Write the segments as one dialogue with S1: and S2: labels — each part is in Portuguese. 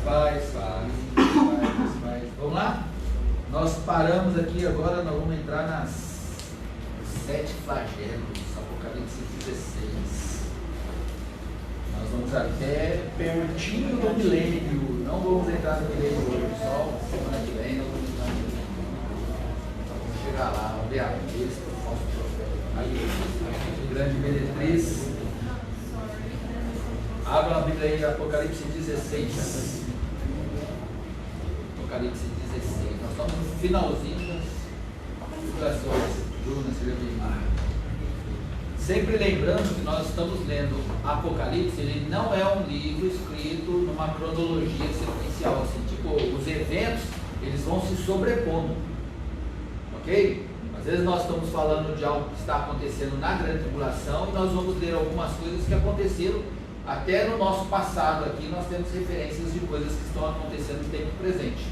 S1: Faz. Vamos lá? Nós paramos aqui agora, nós vamos entrar nas 7 flagelos, Apocalipse 16. Nós vamos até pertinho do milênio, não vamos entrar no milênio hoje, só semana que vem nós vamos entrar no milênio. Então vamos chegar lá, vamos ver a besta, o falso profeta. Aí, grande meretriz. Abra a Bíblia aí, Apocalipse 16. Apocalipse 16. Nós estamos no finalzinho das divulgações. Bruna, seja bem-vinda. Sempre lembrando que nós estamos lendo Apocalipse, ele não é um livro escrito numa cronologia sequencial, assim, tipo, os eventos, eles vão se sobrepondo, ok? Às vezes nós estamos falando de algo que está acontecendo na grande tribulação e nós vamos ler algumas coisas que aconteceram até no nosso passado aqui, nós temos referências de coisas que estão acontecendo no tempo presente.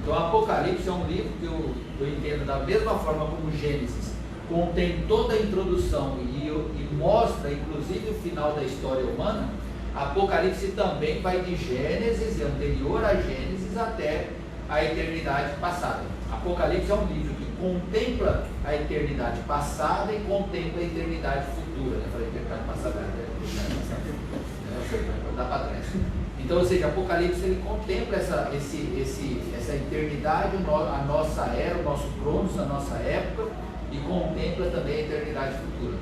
S1: Então Apocalipse é um livro que eu entendo da mesma forma como Gênesis contém toda a introdução e mostra inclusive o final da história humana. Apocalipse também vai de Gênesis e anterior a Gênesis até a eternidade passada. Apocalipse é um livro que contempla a eternidade passada e contempla a eternidade futura. Eu falei eternidade passada, dá para trás. Então, ou seja, Apocalipse ele contempla essa eternidade, a nossa era, o nosso cronos, a nossa época, e contempla também a eternidade futura.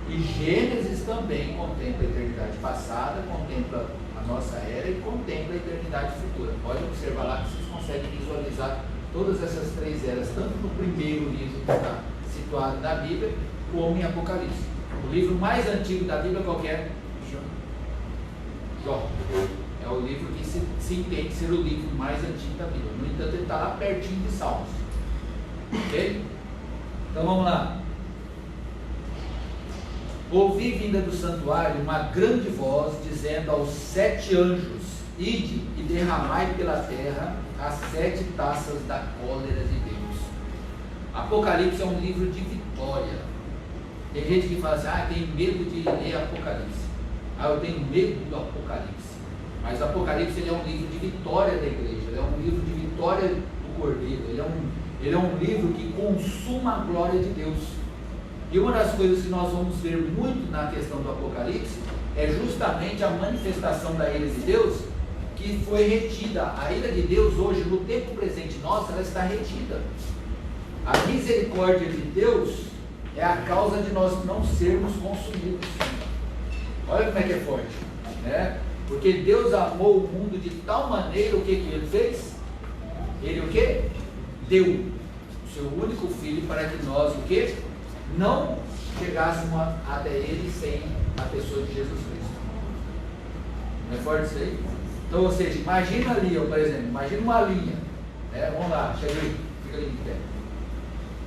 S1: E Gênesis também contempla a eternidade passada, contempla a nossa era e contempla a eternidade futura. Pode observar lá que vocês conseguem visualizar todas essas 3 eras, tanto no primeiro livro que está situado na Bíblia, como em Apocalipse. O livro mais antigo da Bíblia qual que é? Jó. É o livro que se entende ser o livro mais antigo da Bíblia. No entanto, ele está lá pertinho de Salmos. Ok? Então vamos lá. Ouvi vinda do santuário uma grande voz dizendo aos 7 anjos: ide e derramai pela terra as 7 taças da cólera de Deus. Apocalipse é um livro de vitória. Tem gente que fala assim: tem medo de ler Apocalipse. Eu tenho medo do Apocalipse. Mas o Apocalipse ele é um livro de vitória da igreja, ele é um livro de vitória do Cordeiro, ele é um livro que consuma a glória de Deus. E uma das coisas que nós vamos ver muito na questão do Apocalipse é justamente a manifestação da ira de Deus, que foi retida. A ira de Deus hoje, no tempo presente nosso, ela está retida. A misericórdia de Deus é a causa de nós não sermos consumidos. Olha como é que é forte, né? Porque Deus amou o mundo de tal maneira, o que ele fez? Ele o que? Deu o seu único filho para que nós o que? Não chegássemos até ele sem a pessoa de Jesus Cristo. Não é forte isso aí? Então, ou seja, imagina ali, por exemplo, imagina uma linha, né? Vamos lá, chega aí, fica ali em pé.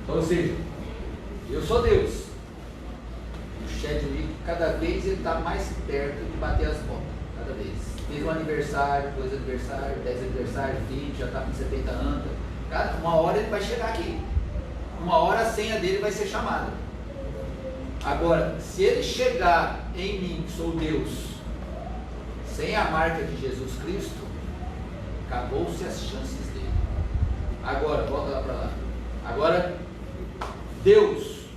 S1: Então, ou seja, eu sou Deus. O Chadwick, cada vez ele está mais perto de bater as botas. Cada vez. Fez um aniversário, 2 aniversários, 10 aniversários, 20, já está com 70 anos. Uma hora ele vai chegar aqui. Uma hora a senha dele vai ser chamada. Agora, se ele chegar em mim, que sou Deus, sem a marca de Jesus Cristo, acabou-se as chances dele. Agora, volta lá para lá. Agora, Deus,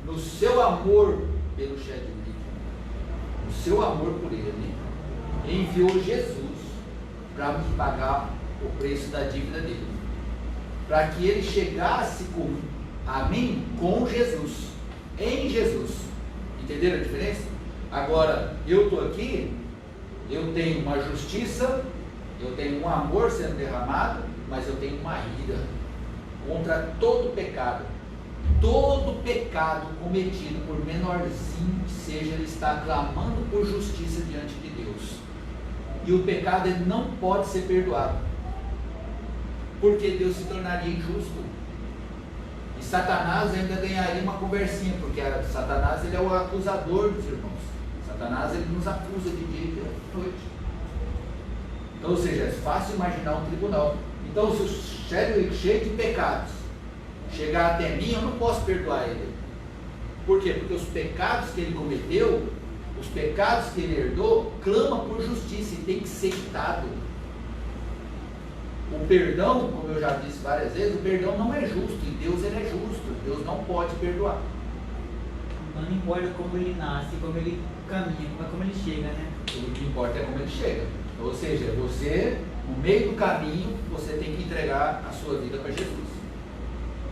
S1: no seu amor pelo Chadwick, no seu amor por ele, enviou Jesus para me pagar o preço da dívida dele, para que ele chegasse a mim com Jesus, em Jesus. Entenderam a diferença? Agora, eu estou aqui, eu tenho uma justiça, eu tenho um amor sendo derramado, mas eu tenho uma ira contra todo pecado. Todo pecado cometido, por menorzinho que seja, ele está clamando por justiça diante de Deus. E o pecado ele não pode ser perdoado, porque Deus se tornaria injusto. E Satanás ainda ganharia uma conversinha, porque Satanás ele é o acusador dos irmãos. Satanás ele nos acusa de dia e de noite. Então, ou seja, é fácil imaginar um tribunal. Então, se o cheio de pecados chegar até mim, eu não posso perdoar ele. Por quê? Porque os pecados que ele cometeu, os pecados que ele herdou, clama por justiça e tem que ser quitado. O perdão, como eu já disse várias vezes, o perdão não é justo, e Deus ele é justo, Deus não pode perdoar.
S2: Não importa como ele nasce, como ele caminha, mas como ele chega, né?
S1: O que importa é como ele chega. Ou seja, você, no meio do caminho, você tem que entregar a sua vida para Jesus.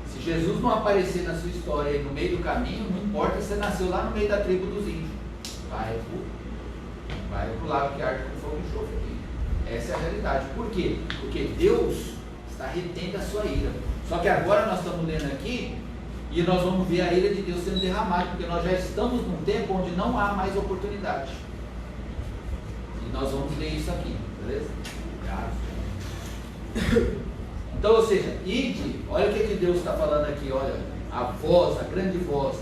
S1: Se Jesus não aparecer na sua história no meio do caminho, não importa se você nasceu lá no meio da tribo dos índios. Vai pro lago que arde com fogo e enxofre aqui. Essa é a realidade. Por quê? Porque Deus está retendo a sua ira. Só que agora nós estamos lendo aqui e nós vamos ver a ira de Deus sendo derramada, porque nós já estamos num tempo onde não há mais oportunidade. E nós vamos ler isso aqui, beleza? Então, ou seja, ide, olha o que Deus está falando aqui, olha, a voz, a grande voz.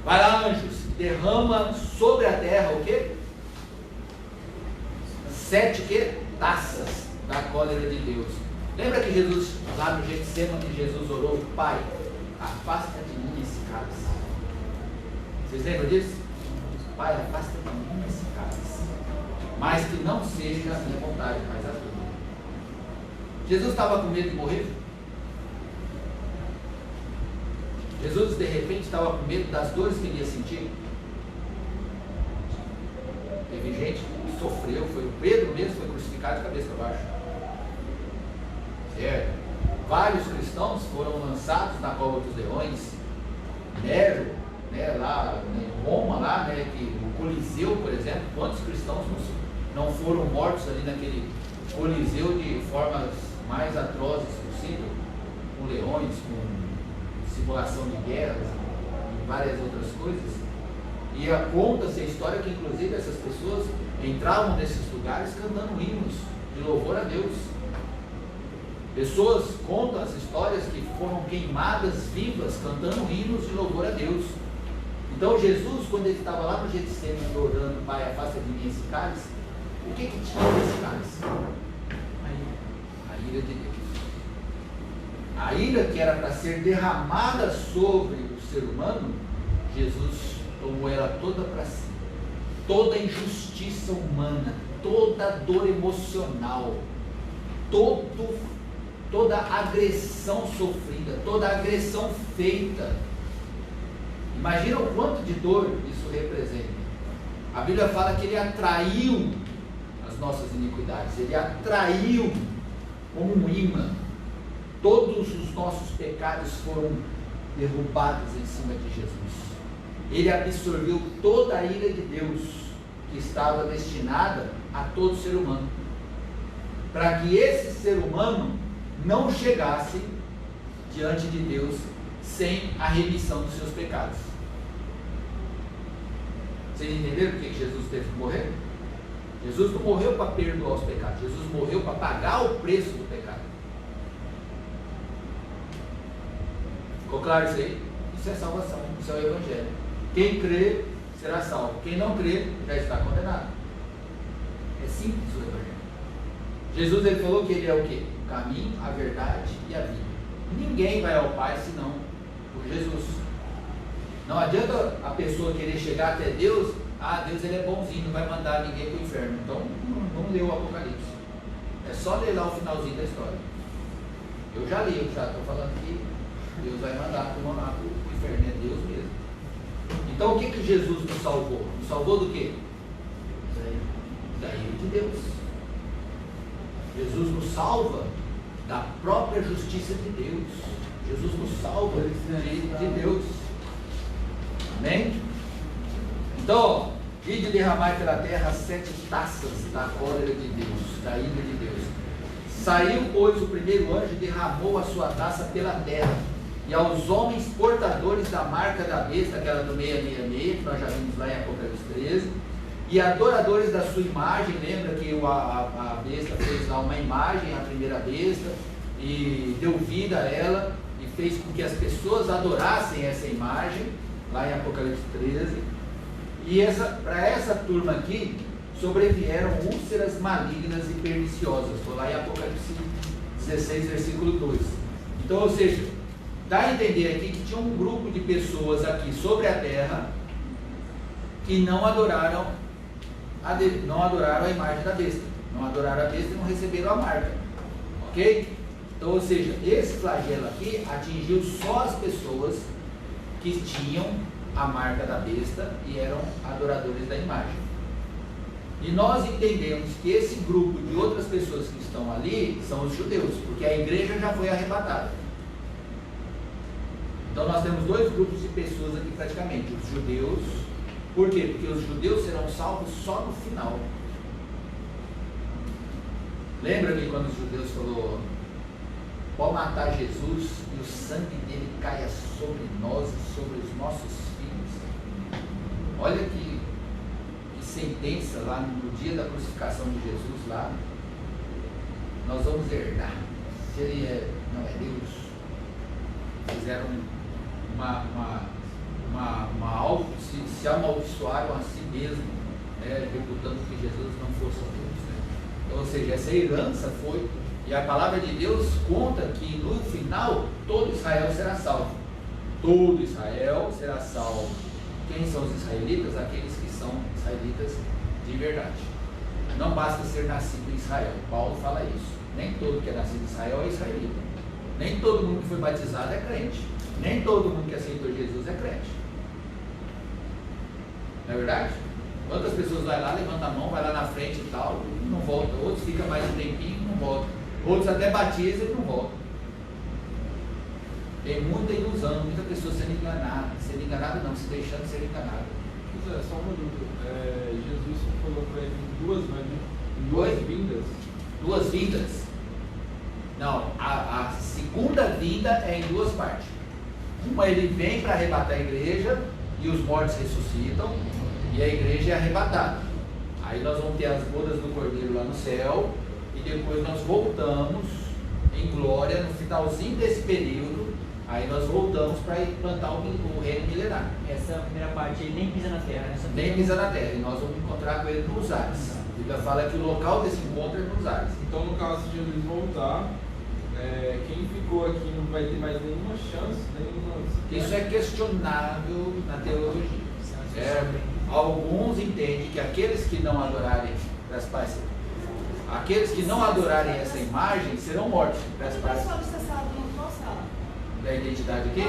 S1: Vai lá, anjos, derrama sobre a terra o quê? 7 o quê? Taças da cólera de Deus. Lembra que Jesus, lá no Getsemane, Jesus orou: Pai, afasta de mim esse cálice. Vocês lembram disso? Pai, afasta de mim esse cálice, mas que não seja a minha vontade, mas a tua. Jesus estava com medo de morrer? Jesus de repente estava com medo das dores que ele ia sentir? Teve gente que sofreu, foi o Pedro mesmo, foi crucificado de cabeça para baixo. Certo? Vários cristãos foram lançados na cova dos leões. Nero, né, lá em Roma, lá, né, que o Coliseu, por exemplo, quantos cristãos não foram mortos ali naquele Coliseu de formas mais atrozes possível, com leões, com simulação de guerras e várias outras coisas. E conta-se a história que inclusive essas pessoas entravam nesses lugares cantando hinos de louvor a Deus. Pessoas contam as histórias que foram queimadas vivas cantando hinos de louvor a Deus. Então Jesus, quando ele estava lá no Getsemane orando: Pai, afasta de mim esse cálice, o que tinha nesse cálice? A ira de Deus. A ira que era para ser derramada sobre o ser humano, Jesus tomou ela toda para si. Toda injustiça humana, toda dor emocional, toda agressão sofrida, toda agressão feita. Imagina o quanto de dor isso representa. A Bíblia fala que ele atraiu as nossas iniquidades, ele atraiu como um imã. Todos os nossos pecados foram derrubados em cima de Jesus. Ele absorveu toda a ira de Deus que estava destinada a todo ser humano, para que esse ser humano não chegasse diante de Deus sem a remissão dos seus pecados. Vocês entenderam por que Jesus teve que morrer? Jesus não morreu para perdoar os pecados, Jesus morreu para pagar o preço do pecado. Ficou claro isso aí? Isso é salvação, isso é o Evangelho. Quem crê será salvo, quem não crê já está condenado. É simples o Evangelho. Jesus ele falou que ele é o quê? O caminho, a verdade e a vida. Ninguém vai ao Pai senão por Jesus. Não adianta a pessoa querer chegar até Deus: Deus ele é bonzinho, não vai mandar ninguém para o inferno. Então vamos ler o Apocalipse. É só ler lá o finalzinho da história. Eu já li, eu já estou falando que Deus vai mandar a turma lá para o inferno, é Deus mesmo. Então o que Jesus nos salvou? Nos salvou do quê? Da ira de Deus. Jesus nos salva da própria justiça de Deus. Jesus nos salva de Deus. Amém? Então, ide derramar pela terra 7 taças da cólera de Deus, da ira de Deus. Saiu, pois, o primeiro anjo e derramou a sua taça pela terra, e aos homens portadores da marca da besta, aquela do 666, que nós já vimos lá em Apocalipse 13, e adoradores da sua imagem. Lembra que a besta fez lá uma imagem, a primeira besta, e deu vida a ela, e fez com que as pessoas adorassem essa imagem, lá em Apocalipse 13. E para essa turma aqui, sobrevieram úlceras malignas e perniciosas. Estou lá em Apocalipse 16, versículo 2. Então, ou seja, dá a entender aqui que tinha um grupo de pessoas aqui sobre a terra que não adoraram a imagem da besta. Não adoraram a besta e não receberam a marca. Ok? Então, ou seja, esse flagelo aqui atingiu só as pessoas que tinham a marca da besta e eram adoradores da imagem. E nós entendemos que esse grupo de outras pessoas que estão ali são os judeus, porque a igreja já foi arrebatada. Então nós temos dois grupos de pessoas aqui praticamente, os judeus. Por quê? Porque os judeus serão salvos só no final. Lembra que quando os judeus falou, pode matar Jesus e o sangue dele caia sobre nós e sobre os nossos filhos? Olha que sentença lá no dia da crucificação de Jesus lá. Nós vamos herdar. Se ele não é Deus. Fizeram se amaldiçoaram a si mesmo, né, reputando que Jesus não fosse Deus, né? Então, ou seja, essa herança foi, e a palavra de Deus conta que no final todo Israel será salvo. Todo Israel será salvo. Quem são os israelitas? Aqueles que são israelitas de verdade. Não basta ser nascido em Israel. Paulo fala isso. Nem todo que é nascido em Israel é israelita. Nem todo mundo que foi batizado é crente. Nem todo mundo que aceitou Jesus é crente. Não é verdade? Quantas pessoas vai lá, levanta a mão, vai lá na frente e tal, e não volta. Outros ficam mais um tempinho e não voltam. Outros até batizam e não voltam. Tem muita ilusão, muita pessoa sendo enganada não, se deixando ser enganada.
S3: Pois é, só uma dúvida. Jesus falou para ele duas vindas.
S1: Duas vindas? Não, a segunda vinda é em duas partes. Uma, ele vem para arrebatar a igreja e os mortos ressuscitam e a igreja é arrebatada. Aí nós vamos ter as bodas do Cordeiro lá no céu e depois nós voltamos em glória no finalzinho desse período. Aí nós voltamos para implantar o reino milenário.
S2: Essa primeira parte ele nem pisa na terra, né?
S1: Nem pisa na terra, e nós vamos encontrar com ele nos ares. A Bíblia fala que o local desse encontro é nos ares.
S3: Então, no caso de Jesus voltar, quem ficou aqui não vai ter mais nenhuma chance,
S1: Isso é questionável na teologia. Alguns entendem que aqueles que não adorarem, aqueles que não adorarem essa imagem serão mortos. Da identidade aqui,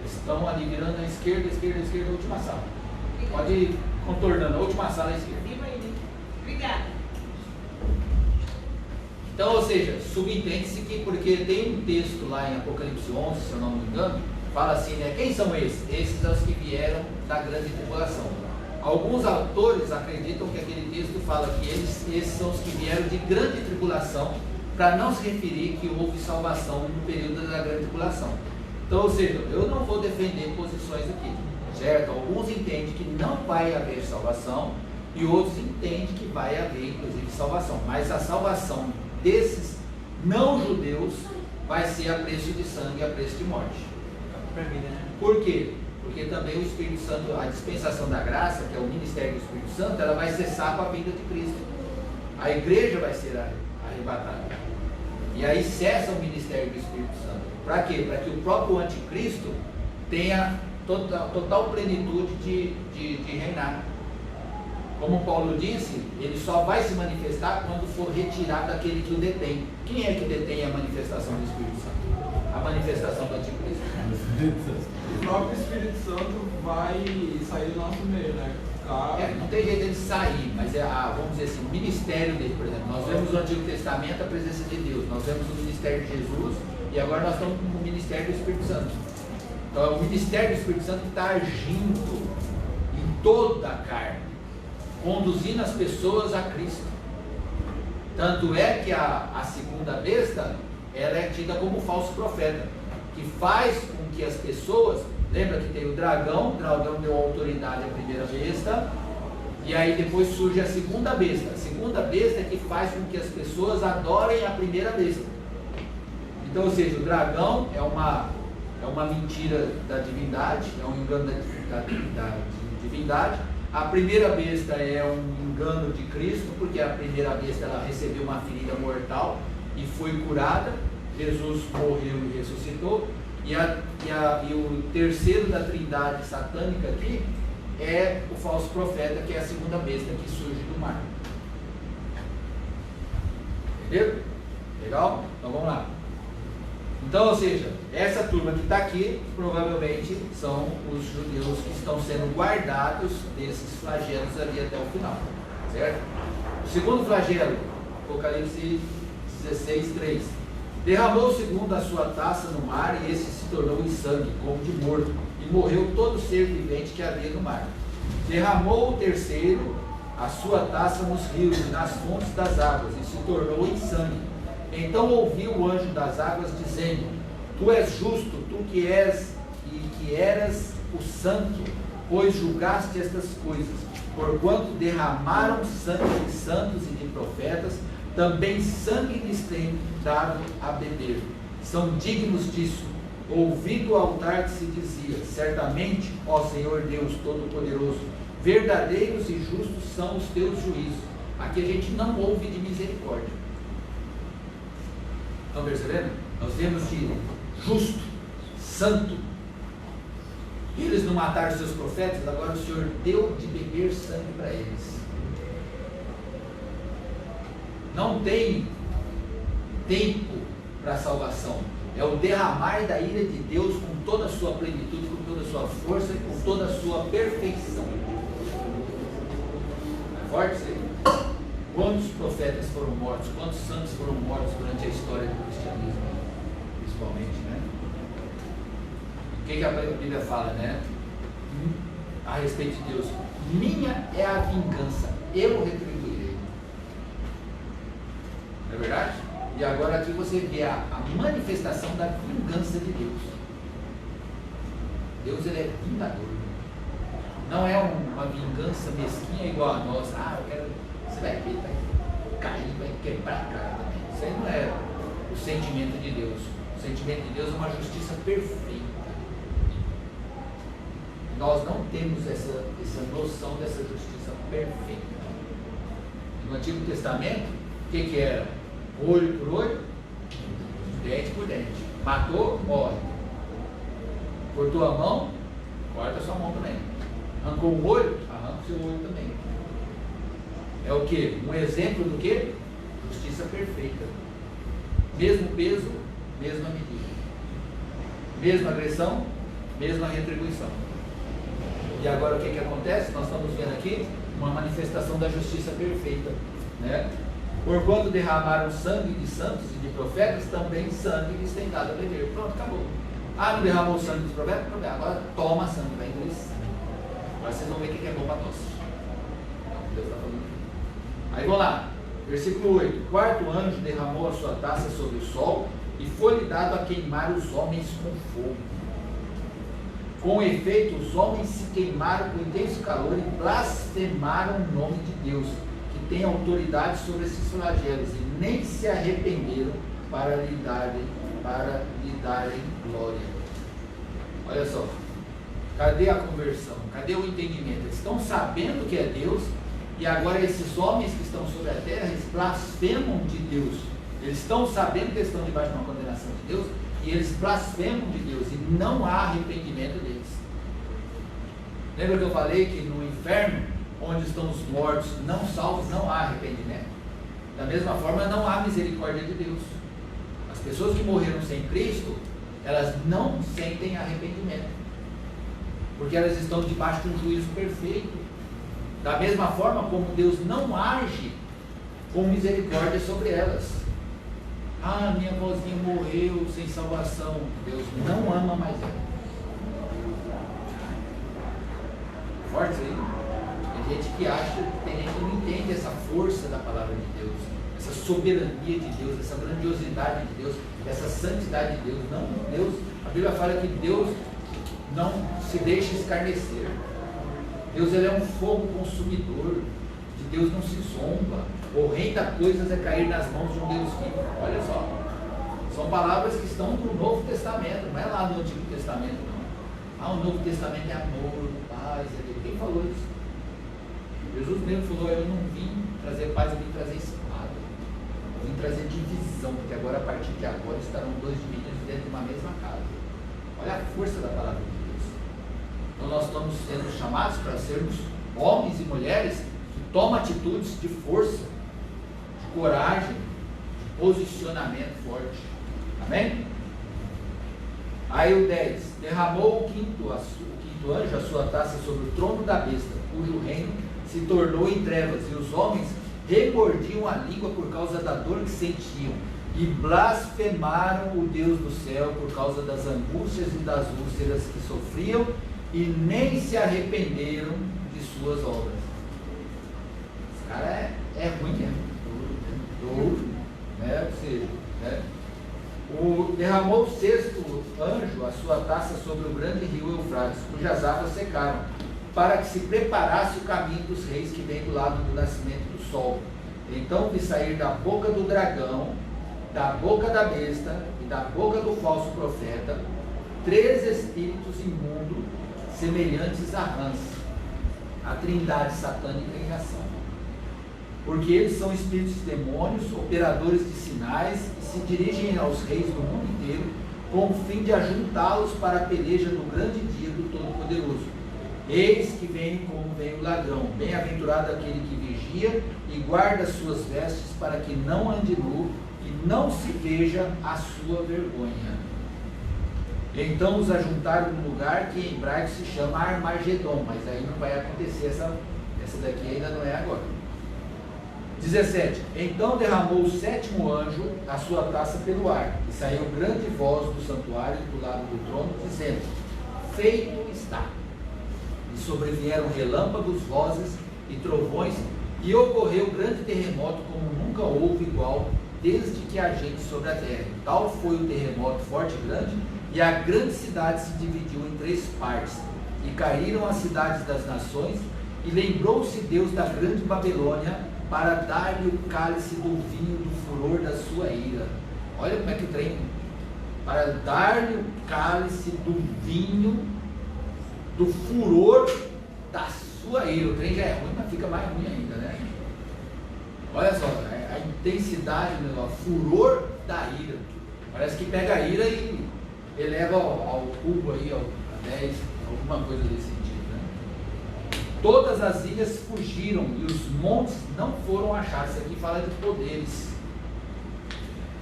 S1: estão ali virando à esquerda, a última sala. Pode ir contornando, a última sala à esquerda.
S4: Obrigada.
S1: Então, ou seja, subentende-se que, porque tem um texto lá em Apocalipse 11, se eu não me engano, fala assim, né? Quem são esses? Esses são os que vieram da grande tribulação. Alguns autores acreditam que aquele texto fala que esses são os que vieram de grande tribulação, para não se referir que houve salvação no período da grande tribulação. Então, ou seja, eu não vou defender posições aqui, certo? Alguns entendem que não vai haver salvação e outros entendem que vai haver, inclusive, salvação. Mas a salvação desses não-judeus vai ser a preço de sangue, a preço de morte. Por quê? Porque também o Espírito Santo, a dispensação da graça, que é o ministério do Espírito Santo, ela vai cessar com a vinda de Cristo. A igreja vai ser arrebatada. E aí cessa o ministério do Espírito Santo. Para quê? Para que o próprio anticristo tenha total plenitude de reinar. Como Paulo disse, ele só vai se manifestar quando for retirado aquele que o detém. Quem é que detém a manifestação do Espírito Santo? A manifestação do anticristo.
S3: O próprio Espírito Santo vai sair do nosso meio, né?
S1: Não tem jeito de sair, mas vamos dizer assim, o ministério dele, por exemplo. Nós vemos no Antigo Testamento a presença de Deus, nós vemos o ministério de Jesus e agora nós estamos no ministério do Espírito Santo. Então é o ministério do Espírito Santo que está agindo em toda a carne, conduzindo as pessoas a Cristo. Tanto é que a segunda besta, ela é tida como falso profeta, que faz com que as pessoas... Lembra que tem o dragão deu autoridade à primeira besta, e aí depois surge a segunda besta. A segunda besta é que faz com que as pessoas adorem a primeira besta. Então, ou seja, o dragão é uma mentira da divindade, é um engano da divindade. A primeira besta é um engano de Cristo, porque a primeira besta ela recebeu uma ferida mortal e foi curada. Jesus morreu e ressuscitou. E o terceiro da trindade satânica aqui é o falso profeta, que é a segunda besta que surge do mar. Entendeu? Legal? Então vamos lá. Então, ou seja, essa turma que está aqui, provavelmente são os judeus que estão sendo guardados desses flagelos ali até o final. Certo? O segundo flagelo, Apocalipse 16, 3. Derramou o segundo a sua taça no mar, e esse se tornou em sangue, como de morto, e morreu todo ser vivente que havia no mar. Derramou o terceiro a sua taça nos rios e nas fontes das águas, e se tornou em sangue. Então ouviu o anjo das águas dizendo: Tu és justo, tu que és e que eras o santo, pois julgaste estas coisas, porquanto derramaram sangue de santos e de profetas, também sangue lhes tem dado a beber. São dignos disso. Ouvi do altar que se dizia: Certamente, ó Senhor Deus Todo-Poderoso, verdadeiros e justos são os teus juízos. Aqui a gente não ouve de misericórdia. Estão percebendo? Nós temos de justo, santo. Eles não mataram seus profetas, agora o Senhor deu de beber sangue para eles. Não tem tempo para salvação. É o derramar da ira de Deus com toda a sua plenitude, com toda a sua força e com toda a sua perfeição. É forte isso aí? Quantos profetas foram mortos? Quantos santos foram mortos durante a história do cristianismo? Principalmente, né? O que a Bíblia fala, né? A respeito de Deus: minha é a vingança, eu retribuirei. Não é verdade? E agora aqui você vê a manifestação da vingança de Deus. Deus, ele é vingador. Não é uma vingança mesquinha igual a nós. Eu quero... Você vai ver, vai cair, vai quebrar a cara também. Isso aí não é o sentimento de Deus. O sentimento de Deus é uma justiça perfeita. Nós não temos essa noção dessa justiça perfeita. No Antigo Testamento, o que era? Olho por olho, dente por dente. Matou, morre. Cortou a mão, corta a sua mão também. Arrancou o olho, arranca o seu olho também. É o que? Um exemplo do que? Justiça perfeita. Mesmo peso, mesma medida. Mesma agressão, mesma retribuição. E agora o que acontece? Nós estamos vendo aqui uma manifestação da justiça perfeita, né? Porquanto derramaram sangue de santos e de profetas, também sangue lhes tem dado a beber. Pronto, acabou. Não derramou sangue dos profetas? Agora toma sangue, vai engolir sangue. Agora vocês vão ver o que é bom para nós. Deus está falando. Aí vamos lá, versículo 8. Quarto anjo derramou a sua taça sobre o sol, e foi-lhe dado a queimar os homens com fogo. Com efeito, os homens se queimaram com intenso calor e blasfemaram o nome de Deus, que tem autoridade sobre esses flagelos, e nem se arrependeram para lhe darem glória. Olha só, cadê a conversão? Cadê o entendimento? Eles estão sabendo que é Deus, e agora esses homens que estão sobre a terra, eles blasfemam de Deus. Eles estão sabendo que eles estão debaixo de uma condenação de Deus, e eles blasfemam de Deus, e não há arrependimento deles. Lembra que eu falei que no inferno, onde estão os mortos não salvos, não há arrependimento? Da mesma forma, não há misericórdia de Deus. As pessoas que morreram sem Cristo, elas não sentem arrependimento, porque elas estão debaixo de um juízo perfeito. Da mesma forma como Deus não age com misericórdia sobre elas. Minha avózinha morreu sem salvação. Deus não ama mais ela. Forte isso aí? Tem gente que acha, tem gente que não entende essa força da palavra de Deus, essa soberania de Deus, essa grandiosidade de Deus, essa santidade de Deus. Não, Deus, a Bíblia fala que Deus não se deixa escarnecer. Deus, ele é um fogo consumidor. De Deus não se zomba. Horrenda coisas é cair nas mãos de um Deus vivo. Olha só, são palavras que estão no Novo Testamento, não é lá no Antigo Testamento não. O Novo Testamento é amor, paz. Quem falou isso? Jesus mesmo falou: eu não vim trazer paz, eu vim trazer espada, eu vim trazer divisão, porque agora, a partir de agora, estarão dois divididos dentro de uma mesma casa. Olha a força da palavra de Deus. Então nós estamos sendo chamados para sermos homens e mulheres que tomam atitudes de força, de coragem, de posicionamento forte. Amém? Aí o 10, derramou o quinto anjo a sua taça sobre o trono da besta, cujo reino se tornou em trevas, e os homens remordiam a língua por causa da dor que sentiam, e blasfemaram o Deus do céu por causa das angústias e das úlceras que sofriam, e nem se arrependeram de suas obras. Esse cara é ruim mesmo, duro, né? Ou seja, né? Derramou o sexto anjo a sua taça sobre o grande rio Eufrates, cujas águas secaram, para que se preparasse o caminho dos reis que vem do lado do nascimento do sol. Então vi sair da boca do dragão, da boca da besta e da boca do falso profeta 3 espíritos imundos, semelhantes a rãs, a trindade satânica em ação. Porque eles são espíritos de demônios, operadores de sinais, e se dirigem aos reis do mundo inteiro, com o fim de ajuntá-los para a peleja do grande dia do Todo-Poderoso. Eis que vem como vem o ladrão, bem-aventurado aquele que vigia e guarda suas vestes, para que não ande nu e não se veja a sua vergonha. Então os ajuntaram num lugar que em hebraico se chama Armagedon, mas aí não vai acontecer, essa daqui ainda não é agora. 17. Então derramou o sétimo anjo a sua taça pelo ar, e saiu grande voz do santuário do lado do trono, dizendo: feito está. E sobrevieram relâmpagos, vozes e trovões, e ocorreu grande terremoto como nunca houve igual, desde que há gente sobre a terra. Tal foi o terremoto forte e grande, e a grande cidade se dividiu em 3 partes, e caíram as cidades das nações, e lembrou-se Deus da grande Babilônia, para dar-lhe o cálice do vinho do furor da sua ira. Olha como é que trem. Para dar-lhe o cálice do vinho do furor da sua ira. O trem já é ruim, mas fica mais ruim ainda, né? Olha só, a intensidade do negócio, furor da ira. Parece que pega a ira e eleva ao cubo aí, a 10, alguma coisa desse sentido. Todas as ilhas fugiram e os montes não foram achados. Isso aqui fala de poderes.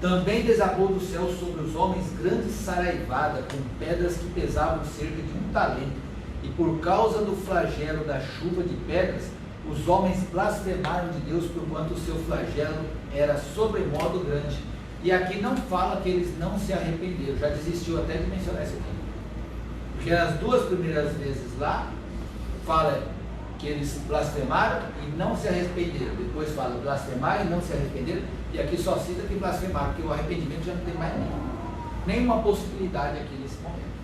S1: Também desabou do céu sobre os homens grande saraivada, com pedras que pesavam cerca de 1 talento. E por causa do flagelo da chuva de pedras, os homens blasfemaram de Deus, porquanto o seu flagelo era sobremodo grande. E aqui não fala que eles não se arrependeram. Já desistiu até de mencionar isso aqui. Porque as 2 primeiras vezes lá, fala que eles blasfemaram e não se arrependeram. Depois fala blasfemaram e não se arrependeram. E aqui só cita que blasfemaram, porque o arrependimento já não tem mais nenhuma possibilidade aqui nesse momento.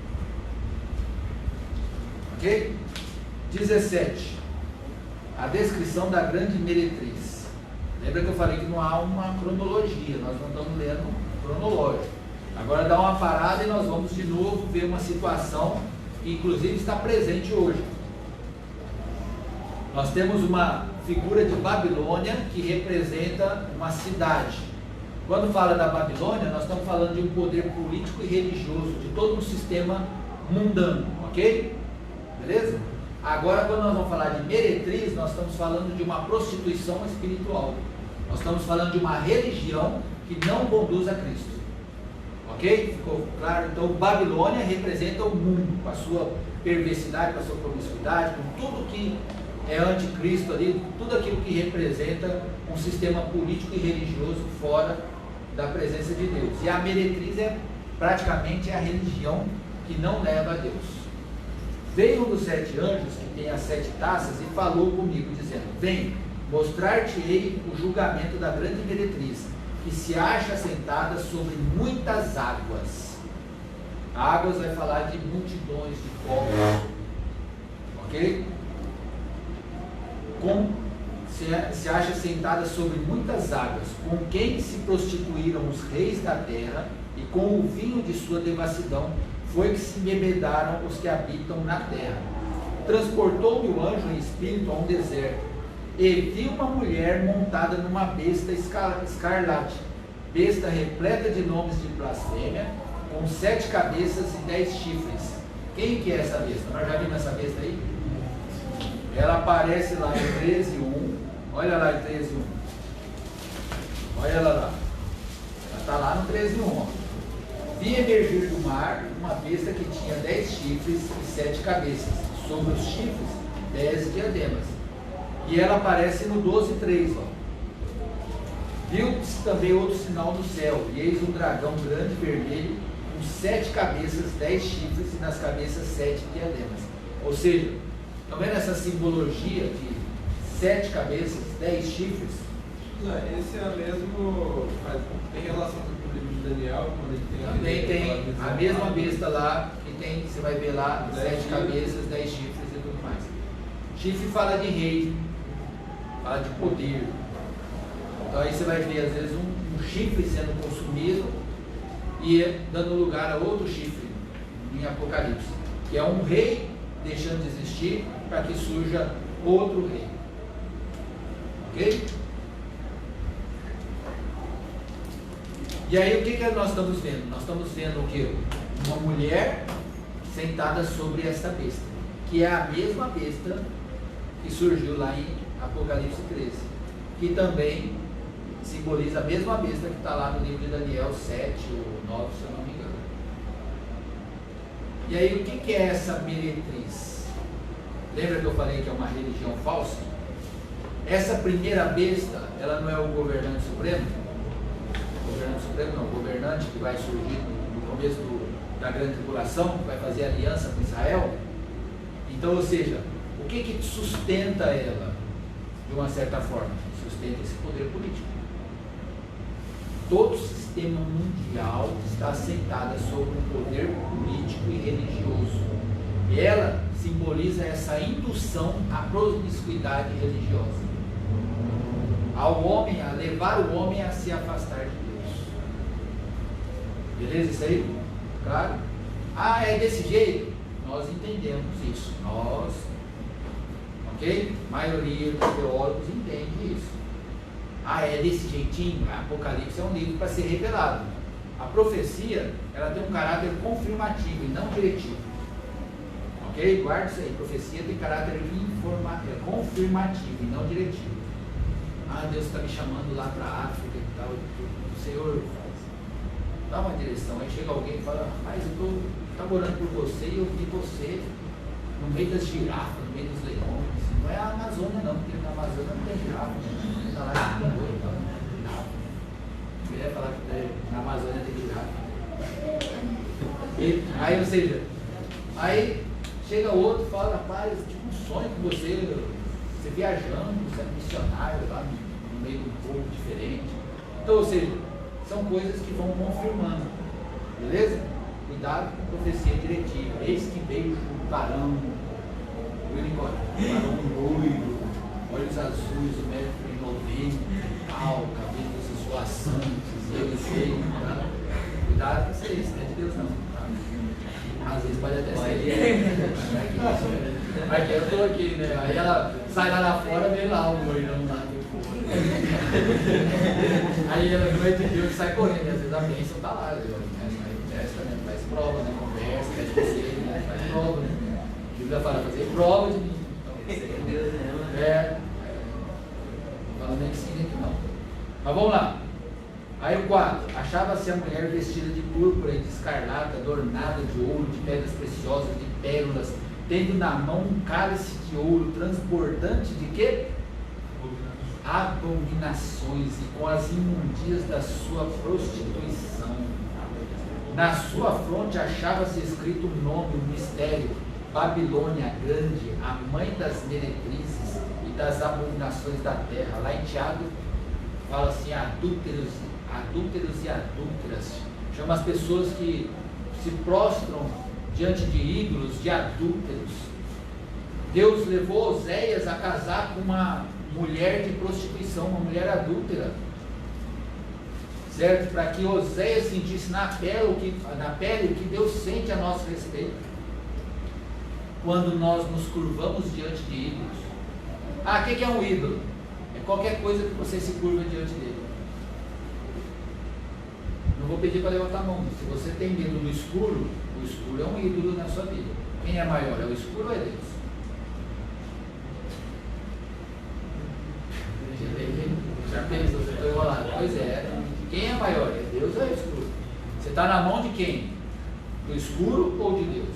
S1: Ok? 17. A descrição da grande meretriz. Lembra que eu falei que não há uma cronologia, nós não estamos lendo cronológico. Agora dá uma parada e nós vamos de novo ver uma situação que inclusive está presente hoje. Nós temos uma figura de Babilônia que representa uma cidade. Quando fala da Babilônia, nós estamos falando de um poder político e religioso, de todo um sistema mundano, ok? Beleza? Agora, quando nós vamos falar de meretriz, nós estamos falando de uma prostituição espiritual. Nós estamos falando de uma religião que não conduz a Cristo. Ok? Ficou claro? Então, Babilônia representa o mundo, com a sua perversidade, com a sua promiscuidade, com tudo que é anticristo ali, tudo aquilo que representa um sistema político e religioso fora da presença de Deus. E a meretriz é praticamente a religião que não leva a Deus. Veio um dos 7 anjos, que tem as 7 taças, e falou comigo, dizendo: vem, mostrar-te-ei o julgamento da grande meretriz, que se acha sentada sobre muitas águas. Águas vai falar de multidões de povos. Ok? Se acha sentada sobre muitas águas, com quem se prostituíram os reis da terra, e com o vinho de sua devassidão foi que se embebedaram os que habitam na terra. Transportou-me o anjo em espírito a um deserto, e vi uma mulher montada numa besta escarlate, besta repleta de nomes de blasfêmia, com 7 cabeças e 10 chifres. Quem que é essa besta? Nós já vimos essa besta aí? Ela aparece lá em 13:1. Olha lá em 13:1. Olha ela lá. Está lá no 13:1. Vi emergir do mar uma besta que tinha 10 chifres e 7 cabeças. Sobre os chifres, 10 diademas. E ela aparece no 12:3. Viu-se também outro sinal no céu, e eis um dragão grande vermelho, com 7 cabeças, 10 chifres, e nas cabeças 7 diademas. Ou seja, estão vendo essa simbologia de 7 cabeças, 10 chifres?
S3: Não, esse é o mesmo. Tem relação com o livro de Daniel, quando ele tem
S1: Também tem a mesma besta lá, que tem, você vai ver lá, 7 cabeças, 10 chifres e tudo mais. Chifre fala de rei, fala de poder. Então aí você vai ver às vezes um chifre sendo consumido e dando lugar a outro chifre em Apocalipse, que é um rei deixando de existir para que surja outro rei. Ok? E aí o que nós estamos vendo? Nós estamos vendo o que? Uma mulher sentada sobre essa besta, que é a mesma besta que surgiu lá em Apocalipse 13, que também simboliza a mesma besta que está lá no livro de Daniel 7 ou 9, se eu não me engano. E aí o que é essa meretriz? Lembra que eu falei que é uma religião falsa? Essa primeira besta, ela não é o governante supremo? Governante supremo não, o governante que vai surgir no começo da grande tribulação, que vai fazer aliança com Israel. Então, ou seja, o que sustenta ela, de uma certa forma? Sustenta esse poder político. Todo o sistema mundial está assentada sobre um poder político e religioso. E ela simboliza essa indução à promiscuidade religiosa, ao homem, a levar o homem a se afastar de Deus. Beleza isso aí? Claro? Ah, é desse jeito? Nós entendemos isso. Nós, ok? A maioria dos teólogos entende isso. Ah, é desse jeitinho? A Apocalipse é um livro para ser revelado. A profecia, ela tem um caráter confirmativo e não diretivo. Ok? Guarda isso aí. Profecia tem caráter confirmativo e não diretivo. Ah, Deus está me chamando lá para a África e tal. O Senhor dá uma direção. Aí chega alguém e fala: mas eu estou orando por você e eu vi você no meio das girafas, no meio dos leões. Não é a Amazônia não, porque na Amazônia não tem girafa. Está lá de boa, então. Não queria falar que na Amazônia tem girafa. Aí, ou seja, aí chega outro e fala: rapaz, eu tive um sonho com você viajando, sendo missionário lá no meio de um povo diferente. Então, ou seja, são coisas que vão confirmando. Beleza? Cuidado com a profecia diretiva. Eis que veio o varão, o unicórnio, o varão loiro, olhos azuis, 1,90 m, pau, cabelos esvoaçantes, e ele veio, tá? Cuidado com isso, não é de Deus não. Tá? Às vezes pode até ser. Mas eu estou aqui, né? Aí ela sai lá fora e vê lá o loirão lá depois. Aí ela não entendeu que sai correndo, às vezes a bênção está lá, testa, né? Faz prova, né? Conversa, faz conselho, né? Faz prova, né? A Bíblia fala fazer prova de mim. Então, falando nem que sim, nem que não. Mas vamos lá. Aí o 4, achava-se a mulher vestida de púrpura e de escarlata, adornada de ouro, de pedras preciosas, de pérolas, tendo na mão um cálice de ouro transbordante de quê? Abominações e com as imundícias da sua prostituição. Na sua fronte achava-se escrito um nome, um mistério: Babilônia Grande, a mãe das meretrizes e das abominações da terra. Lá em Tiago fala assim: adúlteros e adúlteras. Chama as pessoas que se prostram diante de ídolos, de adúlteros. Deus levou Oséias a casar com uma mulher de prostituição, uma mulher adúltera, certo? Para que Oséias sentisse na pele o que Deus sente a nosso respeito quando nós nos curvamos diante de ídolos. Ah, o que é um ídolo? É qualquer coisa que você se curva diante dele. Não vou pedir para levantar a mão. Se você tem medo do escuro, o escuro é um ídolo na sua vida. Quem é maior? É o escuro ou é Deus? Já pensou, você está enrolado. Pois é. Quem é maior? É Deus ou é o escuro? Você está na mão de quem? Do escuro ou de Deus?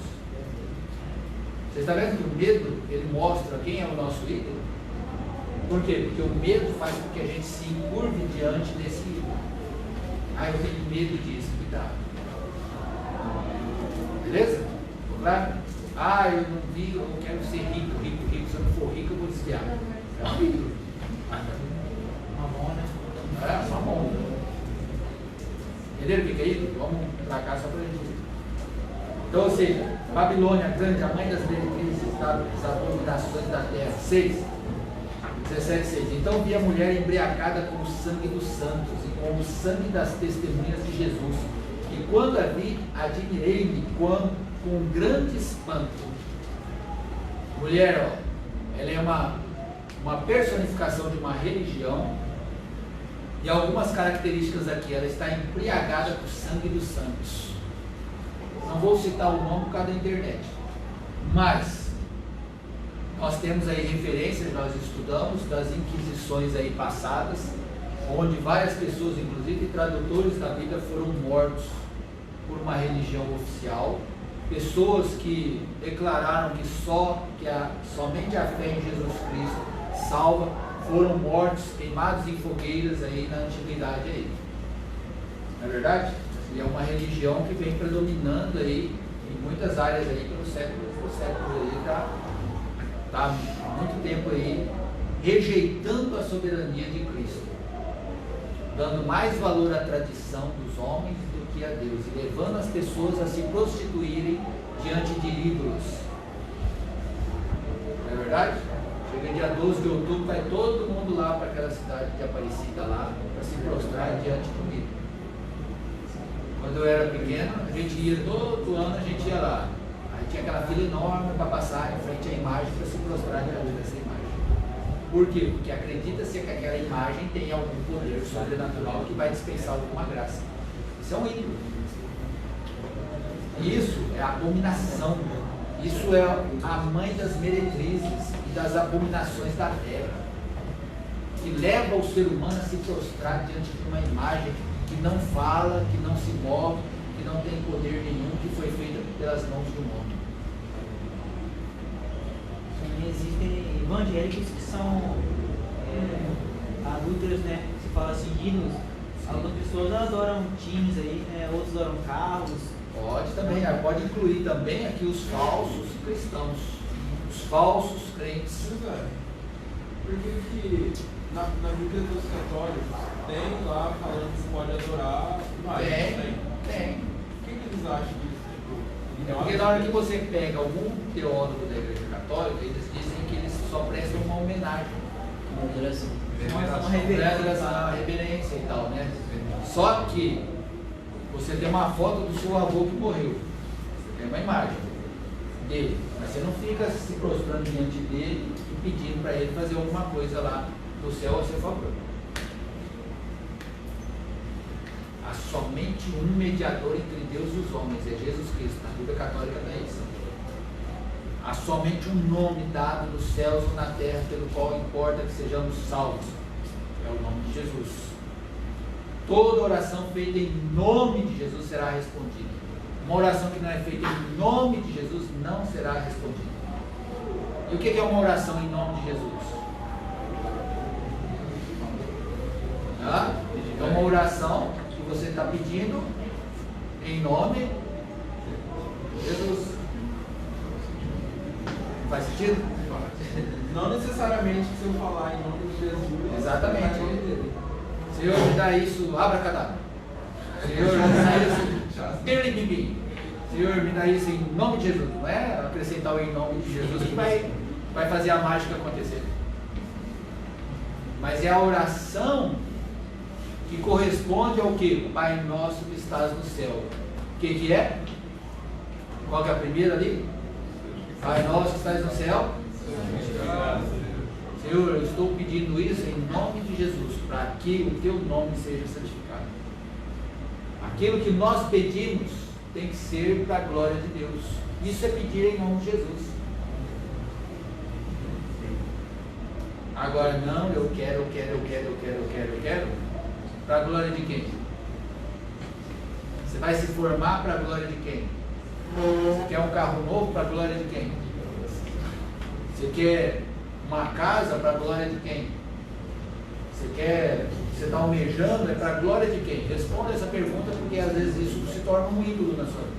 S1: Você está vendo que o medo, ele mostra quem é o nosso ídolo? Por quê? Porque o medo faz com que a gente se encurve diante desse ídolo. Ah, eu tenho medo disso, cuidado. Beleza? Claro? Ah, eu não vi, eu quero ser rico. Se eu não for rico, eu vou desviar. É um ídolo.
S2: Mamon, né?
S1: É, mamon. Entenderam o que é ídolo? Vamos pra cá só para a gente ver. Então, ou seja, Babilônia grande, a mãe das meretrizes, das abominações da terra. 6. 17,6. Então vi a mulher embriagada com o sangue dos santos e com o sangue das testemunhas de Jesus. E quando a vi, admirei-me com grande espanto. Mulher, ó, ela é uma personificação de uma religião. E algumas características aqui, ela está embriagada com o sangue dos santos. Não vou citar o nome por causa da internet, mas nós temos aí referências, nós estudamos das inquisições aí passadas, onde várias pessoas, inclusive tradutores da Bíblia, foram mortos por uma religião oficial, pessoas que declararam que somente a fé em Jesus Cristo salva, foram mortos, queimados em fogueiras aí na antiguidade aí. Não é verdade? E é uma religião que vem predominando aí em muitas áreas aí pelos séculos aí, tá há muito tempo aí rejeitando a soberania de Cristo, dando mais valor à tradição dos homens do que a Deus, e levando as pessoas a se prostituírem diante de ídolos. Não é verdade? Chega dia 12 de outubro, vai todo mundo lá para aquela cidade de Aparecida lá, para se prostrar diante do ídolo. Quando eu era pequeno, a gente ia, todo ano a gente ia lá. Aí tinha aquela fila enorme para passar em frente à imagem para se prostrar diante dessa imagem. Por quê? Porque acredita-se que aquela imagem tem algum poder sobrenatural que vai dispensar alguma graça. Isso é um ídolo. Isso é abominação. Isso é a mãe das meretrizes e das abominações da terra, que leva o ser humano a se prostrar diante de uma imagem que não fala, que não se move, que não tem poder nenhum, que foi feita pelas mãos do homem.
S2: Sim, existem evangélicos que são adúlteros, né? Se fala assim, ídolos. Algumas pessoas adoram times aí, né? Outros adoram carros.
S1: Pode também, pode incluir também aqui os falsos cristãos, os falsos crentes.
S3: Porque na Bíblia dos católicos tem lá falando que pode adorar imagem.
S1: Tem.
S3: O que eles acham disso?
S1: É porque na hora que você pega algum teólogo da Igreja Católica, eles dizem que eles só prestam uma homenagem. Uma reverência e tal, né? Só que você tem uma foto do seu avô que morreu. Você tem uma imagem dele. Mas você não fica se prostrando diante dele e pedindo para ele fazer alguma coisa lá do céu a seu favor. Há somente um mediador entre Deus e os homens, é Jesus Cristo. Na Bíblia Católica não é isso. Há somente um nome dado nos céus ou na terra pelo qual importa que sejamos salvos. É o nome de Jesus. Toda oração feita em nome de Jesus será respondida. Uma oração que não é feita em nome de Jesus não será respondida. E o que é uma oração em nome de Jesus? É uma oração que você está pedindo em nome de Jesus. Faz sentido?
S3: Não necessariamente se eu falar em nome de Jesus.
S1: Exatamente. Senhor, me dá isso, abracadabra. Senhor, me dá isso, piribimbi. Senhor, me dá isso em nome de Jesus. Não é acrescentar o em nome de Jesus que vai fazer a mágica acontecer. Mas é a oração que corresponde ao que? Pai nosso que estás no céu. O que é? Qual que é a primeira ali? Pai nosso que estás no céu. Senhor, eu estou pedindo isso em nome de Jesus, para que o teu nome seja santificado. Aquilo que nós pedimos tem que ser para a glória de Deus. Isso é pedir em nome de Jesus. Agora não, eu quero. Para a glória de quem? Você vai se formar para a glória de quem? Você quer um carro novo para a glória de quem? Você quer uma casa para a glória de quem? Você está almejando, é para a glória de quem? Responda essa pergunta, porque às vezes isso se torna um ídolo na sua vida.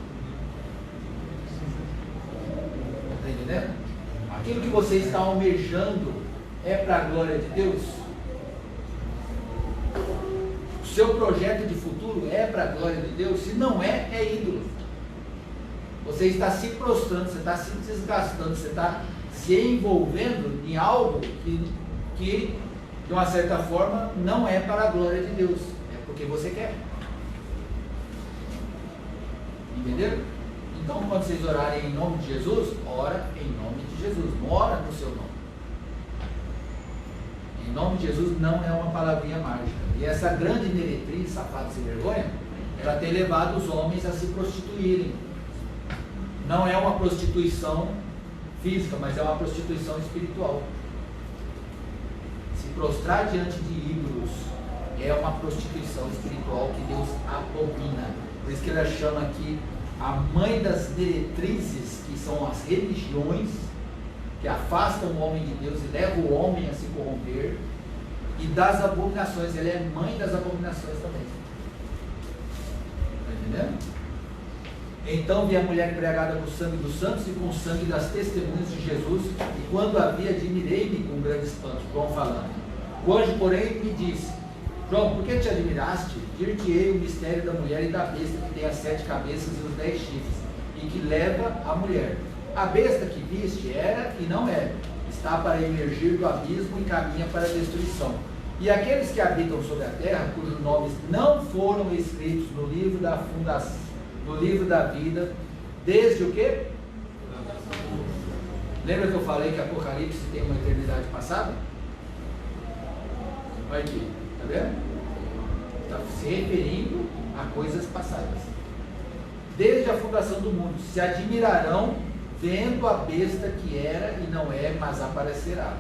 S1: Está entendendo? Aquilo que você está almejando é para a glória de Deus? O seu projeto de futuro é para a glória de Deus? Se não é, é ídolo. Você está se prostrando, você está se desgastando, você está se envolvendo em algo que de uma certa forma não é para a glória de Deus, é porque você quer. Entenderam? Então, quando vocês orarem em nome de Jesus, ora em nome de Jesus, não ora no seu nome. Em nome de Jesus não é uma palavrinha mágica. E essa grande meretriz, safada sem vergonha, ela tem levado os homens a se prostituírem. Não é uma prostituição física, mas é uma prostituição espiritual. Se prostrar diante de ídolos é uma prostituição espiritual que Deus abomina. Por isso que ela chama aqui a mãe das meretrizes, que são as religiões que afastam o homem de Deus e levam o homem a se corromper, e das abominações. Ela é mãe das abominações também. Está entendendo? Então vi a mulher embriagada com o sangue dos santos e com o sangue das testemunhas de Jesus, e quando a vi, admirei-me com grande espanto. João falando. O anjo, porém, me disse: João, por que te admiraste? Dir-te-ei o mistério da mulher e da besta, que tem as 7 cabeças e os 10 chifres, e que leva a mulher. A besta que viste era e não é, está para emergir do abismo e caminha para a destruição. E aqueles que habitam sobre a terra, cujos nomes não foram escritos no livro da fundação, no livro da vida, desde o quê? Lembra que eu falei que Apocalipse tem uma eternidade passada? Olha aqui, está vendo? Está se referindo a coisas passadas. Desde a fundação do mundo, se admirarão vendo a besta que era e não é, mas aparecerá.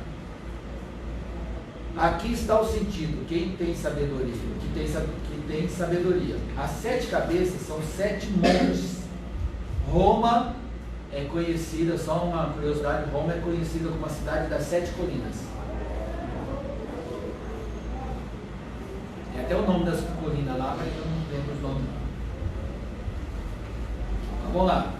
S1: Aqui está o sentido. Quem tem sabedoria? Que tem sabedoria. As 7 cabeças são 7 montes. Roma é conhecida, só uma curiosidade, Roma é conhecida como a cidade das 7 colinas. Tem até o nome das colinas lá, mas eu não lembro os nomes. Então, vamos lá.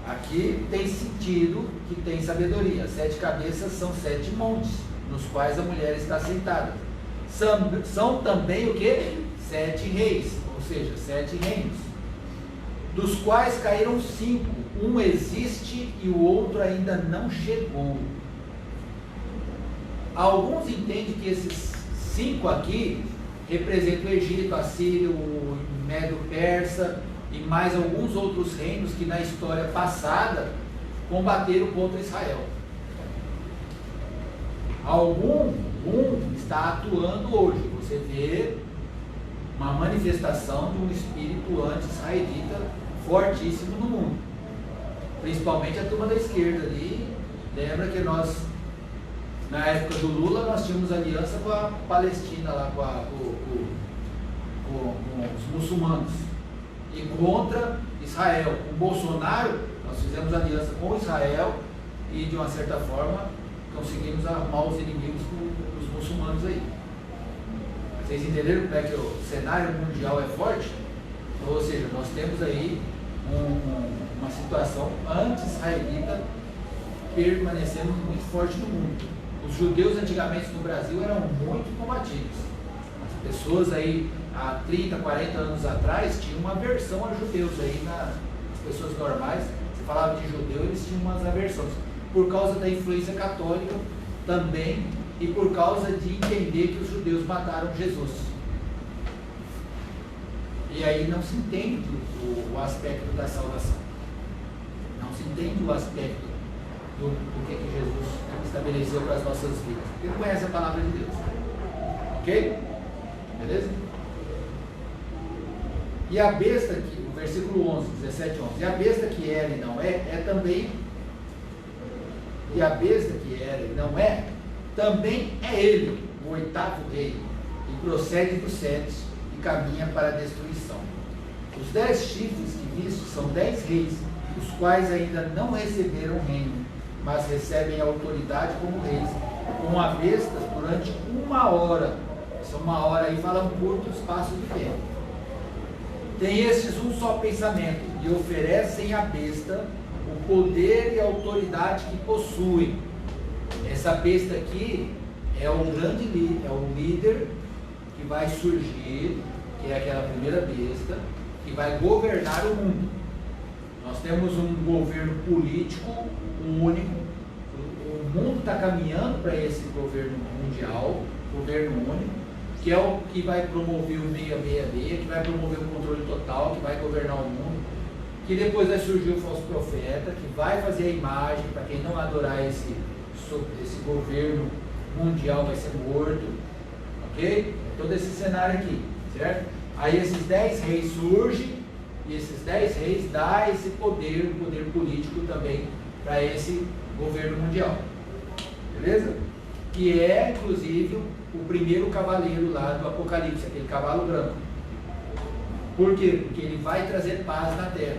S1: Aqui tem sentido que tem sabedoria. 7 cabeças são 7 montes, nos quais a mulher está sentada. São também o que? 7 reis, ou seja, 7 reinos, dos quais caíram 5. Um existe e o outro ainda não chegou. Alguns entendem que esses 5 aqui representam o Egito, a Síria, o Medo-Persa e mais alguns outros reinos que na história passada combateram contra Israel. Um está atuando hoje. Você vê uma manifestação de um espírito anti-israelita fortíssimo no mundo, principalmente a turma da esquerda ali. Lembra que nós, na época do Lula, nós tínhamos aliança com a Palestina lá, com os muçulmanos, e contra Israel. Com Bolsonaro, nós fizemos aliança com Israel e, de uma certa forma, conseguimos arrumar os inimigos dos muçulmanos aí. Vocês entenderam como é que o cenário mundial é forte? Ou seja, nós temos aí uma situação anti-israelita permanecendo muito forte no mundo. Os judeus antigamente no Brasil eram muito combativos. As pessoas aí há 30, 40 anos atrás tinham uma aversão a judeus aí, as pessoas normais, você falava de judeu, eles tinham umas aversões, por causa da influência católica também, e por causa de entender que os judeus mataram Jesus. E aí não se entende o aspecto da salvação, não se entende o aspecto do que Jesus estabeleceu para as nossas vidas. Porque não conhece a palavra de Deus. Ok? Beleza? E a besta que, o versículo 11, 17, 11, e a besta que era e não é também, e a besta que era e não é, também é ele, o 8º rei, e procede dos 7 e caminha para a destruição. Os 10 chifres que viste são 10 reis, os quais ainda não receberam reino, mas recebem autoridade como reis, com a besta durante 1 hora. Essa 1 hora aí fala um curto espaço de tempo. Tem estes um só pensamento, e oferecem à besta o poder e a autoridade que possuem. Essa besta aqui é o grande líder, é o líder que vai surgir, que é aquela primeira besta, que vai governar o mundo. Nós temos um governo político único, o mundo está caminhando para esse governo mundial, governo único, que é o que vai promover o 666, que vai promover o controle total, que vai governar o mundo, que depois vai surgir o falso profeta, que vai fazer a imagem, para quem não adorar esse governo mundial vai ser morto, ok? Todo esse cenário aqui, certo? Aí esses 10 reis surgem, e esses 10 reis dão esse poder, o poder político também, para esse governo mundial, beleza? Que é, inclusive, o primeiro cavaleiro lá do Apocalipse, aquele cavalo branco. Por quê? Porque ele vai trazer paz na terra.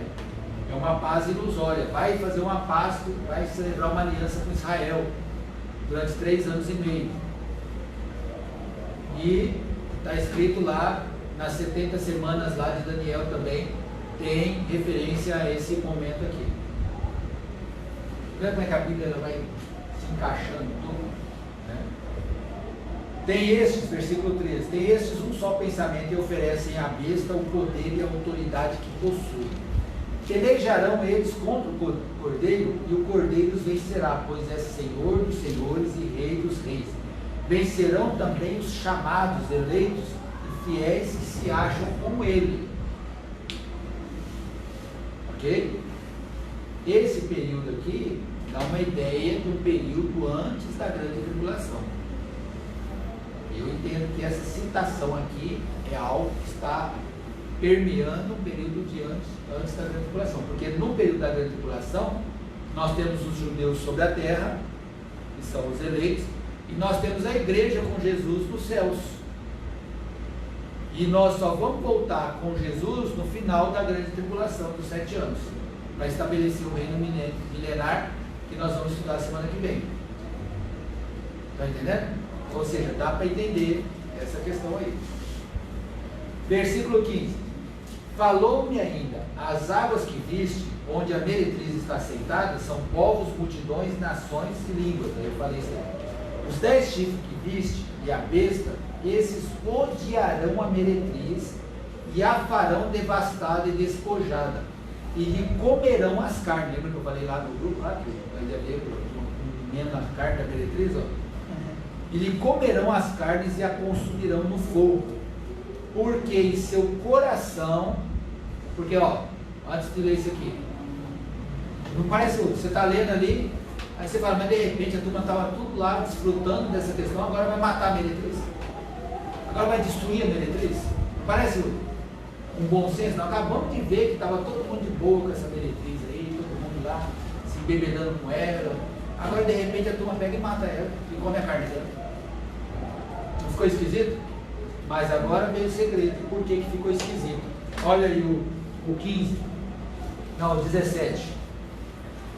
S1: É uma paz ilusória. Vai fazer uma paz, vai celebrar uma aliança com Israel durante 3 anos e meio. E está escrito lá, nas 70 semanas lá de Daniel também, tem referência a esse momento aqui. Vê como é que a Bíblia ela vai se encaixando tudo, né? Tem estes, versículo 13, tem estes um só pensamento e oferecem à besta o poder e a autoridade que possuem. Pelejarão eles contra o cordeiro, e o cordeiro os vencerá, pois é Senhor dos senhores e Rei dos reis. Vencerão também os chamados, eleitos e fiéis que se acham com ele. Ok? Esse período aqui dá uma ideia do período antes da grande tribulação. Eu entendo que essa citação aqui é algo que está permeando o período de antes da grande tribulação, porque no período da grande tribulação nós temos os judeus sobre a terra, que são os eleitos, e nós temos a igreja com Jesus nos céus, e nós só vamos voltar com Jesus no final da grande tribulação dos 7 anos, para estabelecer o reino milenar, que nós vamos estudar semana que vem. Está entendendo? Ou seja, dá para entender essa questão aí. Versículo 15. Falou-me ainda, as águas que viste, onde a meretriz está sentada, são povos, multidões, nações e línguas. Aí eu falei isso aí. Os 10 chifres que viste e a besta, esses odiarão a meretriz e a farão devastada e despojada, e lhe comerão as carnes. Lembra que eu falei lá no grupo, lá que eu ia ler comendo a carne da meretriz, ó? E lhe comerão as carnes e a consumirão no fogo, porque em seu coração, porque ó, antes de ler isso aqui, não parece, você está lendo ali, aí você fala, mas de repente a turma estava tudo lá desfrutando dessa questão, agora vai matar a meretriz, agora vai destruir a meretriz. Não parece um bom senso? Nós acabamos de ver que estava todo mundo de boa com essa meretriz aí, todo mundo lá se embebedando com ela, agora de repente a turma pega e mata ela e come a carne dela. Não ficou esquisito? Mas agora veio o segredo. Por que ficou esquisito? Olha aí o 15. Não, o 17.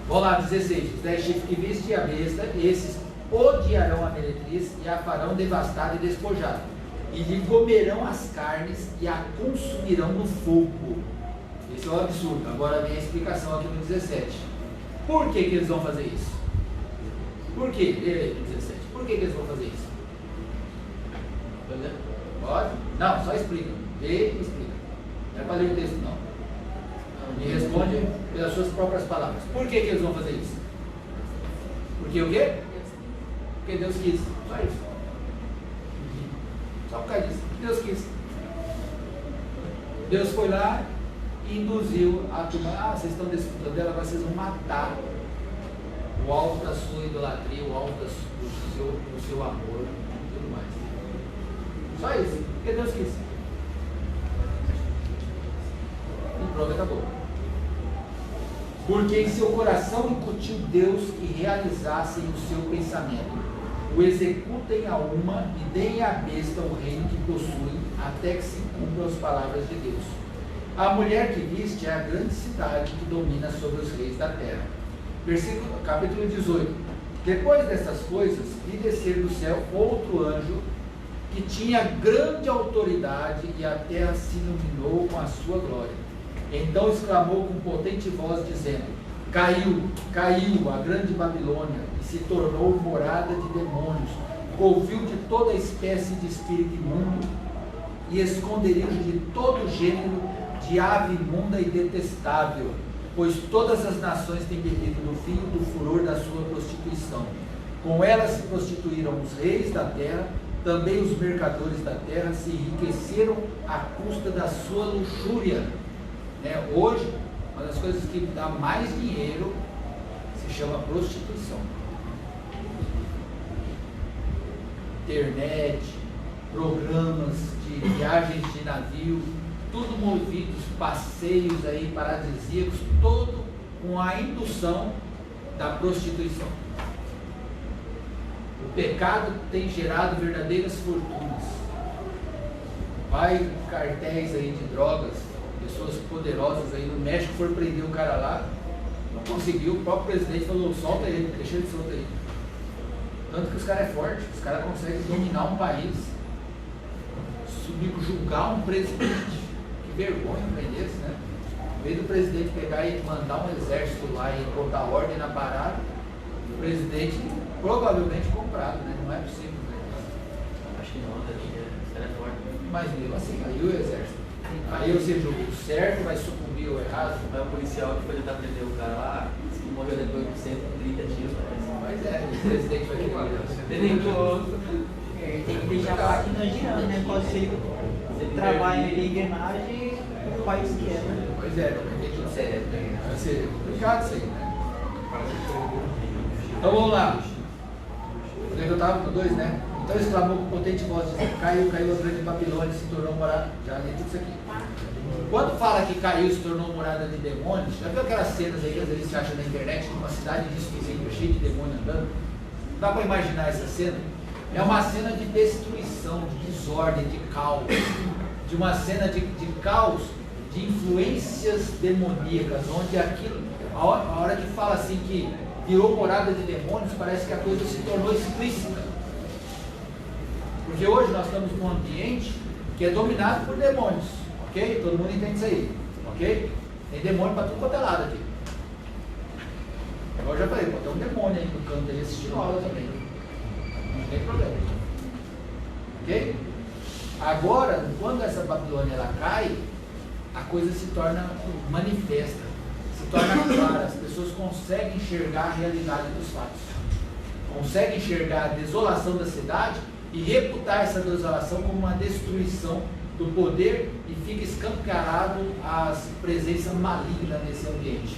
S1: Vamos lá, 16. Os 10 chifres que viste a besta, esses odiarão a meretriz e a farão devastada e despojada. E lhe comerão as carnes e a consumirão no fogo. Esse é o absurdo. Agora vem a explicação aqui no 17. Por que eles vão fazer isso? Por que? Lê aí no 17. Por que eles vão fazer isso? Pode? Não, só explica. Lê e explica. Não é para ler o texto, não. Me responde pelas suas próprias palavras. Por que eles vão fazer isso? Porque o quê? Porque Deus quis. Só isso. Só por causa disso. Deus quis. Deus foi lá e induziu a turma. Ah, vocês estão desfrutando dela, agora vocês vão matar o alvo da sua idolatria, o alvo do seu amor e tudo mais. Só isso, porque Deus quis. E pronto, acabou. Porque em seu coração incutiu Deus que realizassem o seu pensamento. O executem a uma e deem à besta o reino que possuem, até que se cumpram as palavras de Deus. A mulher que viste é a grande cidade que domina sobre os reis da terra. Capítulo 18. Depois dessas coisas, vi descer do céu outro anjo que tinha grande autoridade, e a terra se iluminou com a sua glória. Então exclamou com potente voz, dizendo: caiu, caiu a grande Babilônia, e se tornou morada de demônios, covil de toda espécie de espírito imundo, e esconderijo de todo gênero de ave imunda e detestável, pois todas as nações têm bebido do vinho do furor da sua prostituição. Com ela se prostituíram os reis da terra, também os mercadores da terra se enriqueceram à custa da sua luxúria. Hoje, uma das coisas que dá mais dinheiro se chama prostituição. Internet, programas de viagens de navio, tudo movidos, passeios aí paradisíacos, todo com a indução da prostituição. O pecado tem gerado verdadeiras fortunas. Vai cartéis aí de drogas, pessoas poderosas aí no México foram prender o cara lá, não conseguiu, o próprio presidente falou: solta ele, deixa ele solto aí. Tanto que os caras é forte, os caras conseguem dominar um país, subjugar um presidente. Que vergonha prender esse, né? Em vez do presidente pegar e mandar um exército lá e botar ordem na parada, o presidente provavelmente comprado, né? Não é possível, né?
S2: Acho que não, os caras é forte.
S1: Mas mesmo assim, aí o exército. Aí, ou seja, o certo vai sucumbir ao errado.
S2: Mas o policial que foi tentar prender o cara lá, disse que morreu depois de 130 tiros.
S1: Mas o presidente vai ter
S2: tem que deixar a máquina girando, né? Pode ser ele trabalha em engrenagem do país que é, né?
S1: Pois é, tem que ser. Vai ser complicado isso aí, né? Então vamos lá. Onde é que eu estava? No 2, né? Então exclamou com potente voz, dizendo: caiu, caiu a grande Babilônia, se tornou morada. Já li tudo isso aqui. Quando fala que caiu, se tornou morada de demônios, já viu aquelas cenas aí que às vezes você acha na internet de uma cidade destruída, cheia de demônios andando? Não dá para imaginar essa cena? É uma cena de destruição, de desordem, de caos, de uma cena de caos, de influências demoníacas, onde aquilo, a hora que fala assim que virou morada de demônios, parece que a coisa se tornou explícita. Porque hoje nós estamos num ambiente que é dominado por demônios, ok? Todo mundo entende isso aí, ok? Tem demônio para tudo quanto é lado aqui. Agora eu já falei, pode ter um demônio aí no canto aí assistindo aula também. Não tem problema. Ok? Agora, quando essa Babilônia ela cai, a coisa se torna manifesta, se torna clara, as pessoas conseguem enxergar a realidade dos fatos, conseguem enxergar a desolação da cidade e reputar essa desolação como uma destruição do poder, e fica escancarado a presença maligna nesse ambiente.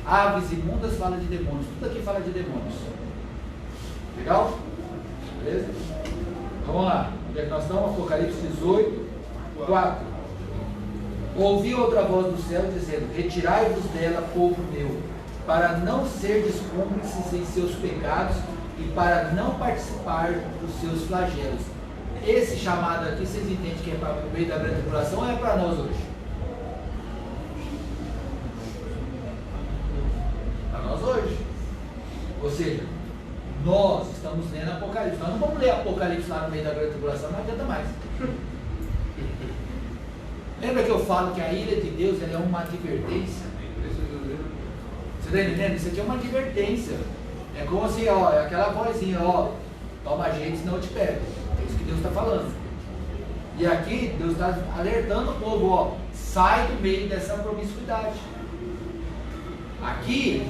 S1: Aves imundas fala de demônios, tudo aqui fala de demônios. Legal? Beleza? Vamos lá, onde é que nós estamos? Apocalipse 18, 4. Ouvi outra voz do céu dizendo: retirai-vos dela, povo meu, para não serdes cúmplices em seus pecados e para não participar dos seus flagelos. Esse chamado aqui, vocês entendem que é para o meio da grande tribulação ou é para nós hoje? Para nós hoje. Ou seja, nós estamos lendo Apocalipse. Nós não vamos ler Apocalipse lá no meio da grande tribulação, não adianta mais. Lembra que eu falo que a ira de Deus ela é uma advertência? Você está entendendo? Isso aqui é uma advertência. É como assim, ó, é aquela vozinha, ó, toma jeito senão eu te pego. É isso que Deus está falando. E aqui Deus está alertando o povo, ó, sai do meio dessa promiscuidade. Aqui,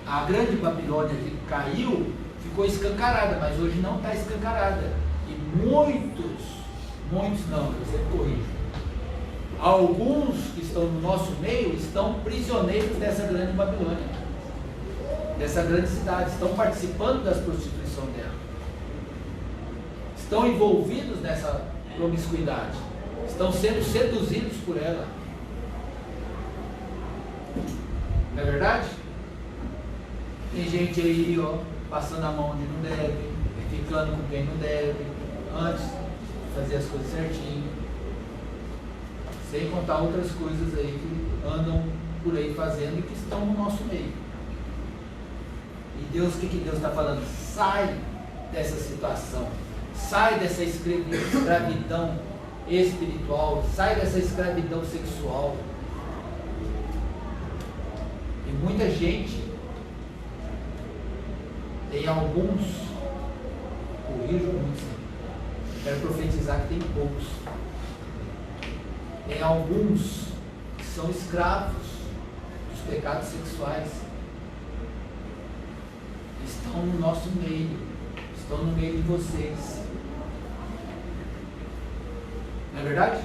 S1: a grande Babilônia que caiu, ficou escancarada, mas hoje não está escancarada. E muitos não, eu sempre corrijo. Alguns que estão no nosso meio estão prisioneiros dessa grande Babilônia, dessa grande cidade, estão participando da prostituição dela, estão envolvidos nessa promiscuidade, estão sendo seduzidos por ela. Não é verdade? Tem gente aí, ó, passando a mão onde não deve, ficando com quem não deve, antes de fazer as coisas certinho. Sem contar outras coisas aí que andam por aí fazendo e que estão no nosso meio. E Deus, o que Deus está falando? Sai dessa situação, sai dessa escravidão espiritual, sai dessa escravidão sexual. E muita gente, tem alguns, corrijo muito, quero profetizar que tem poucos, tem alguns que são escravos dos pecados sexuais, estão no nosso meio, estão no meio de vocês. Não é verdade?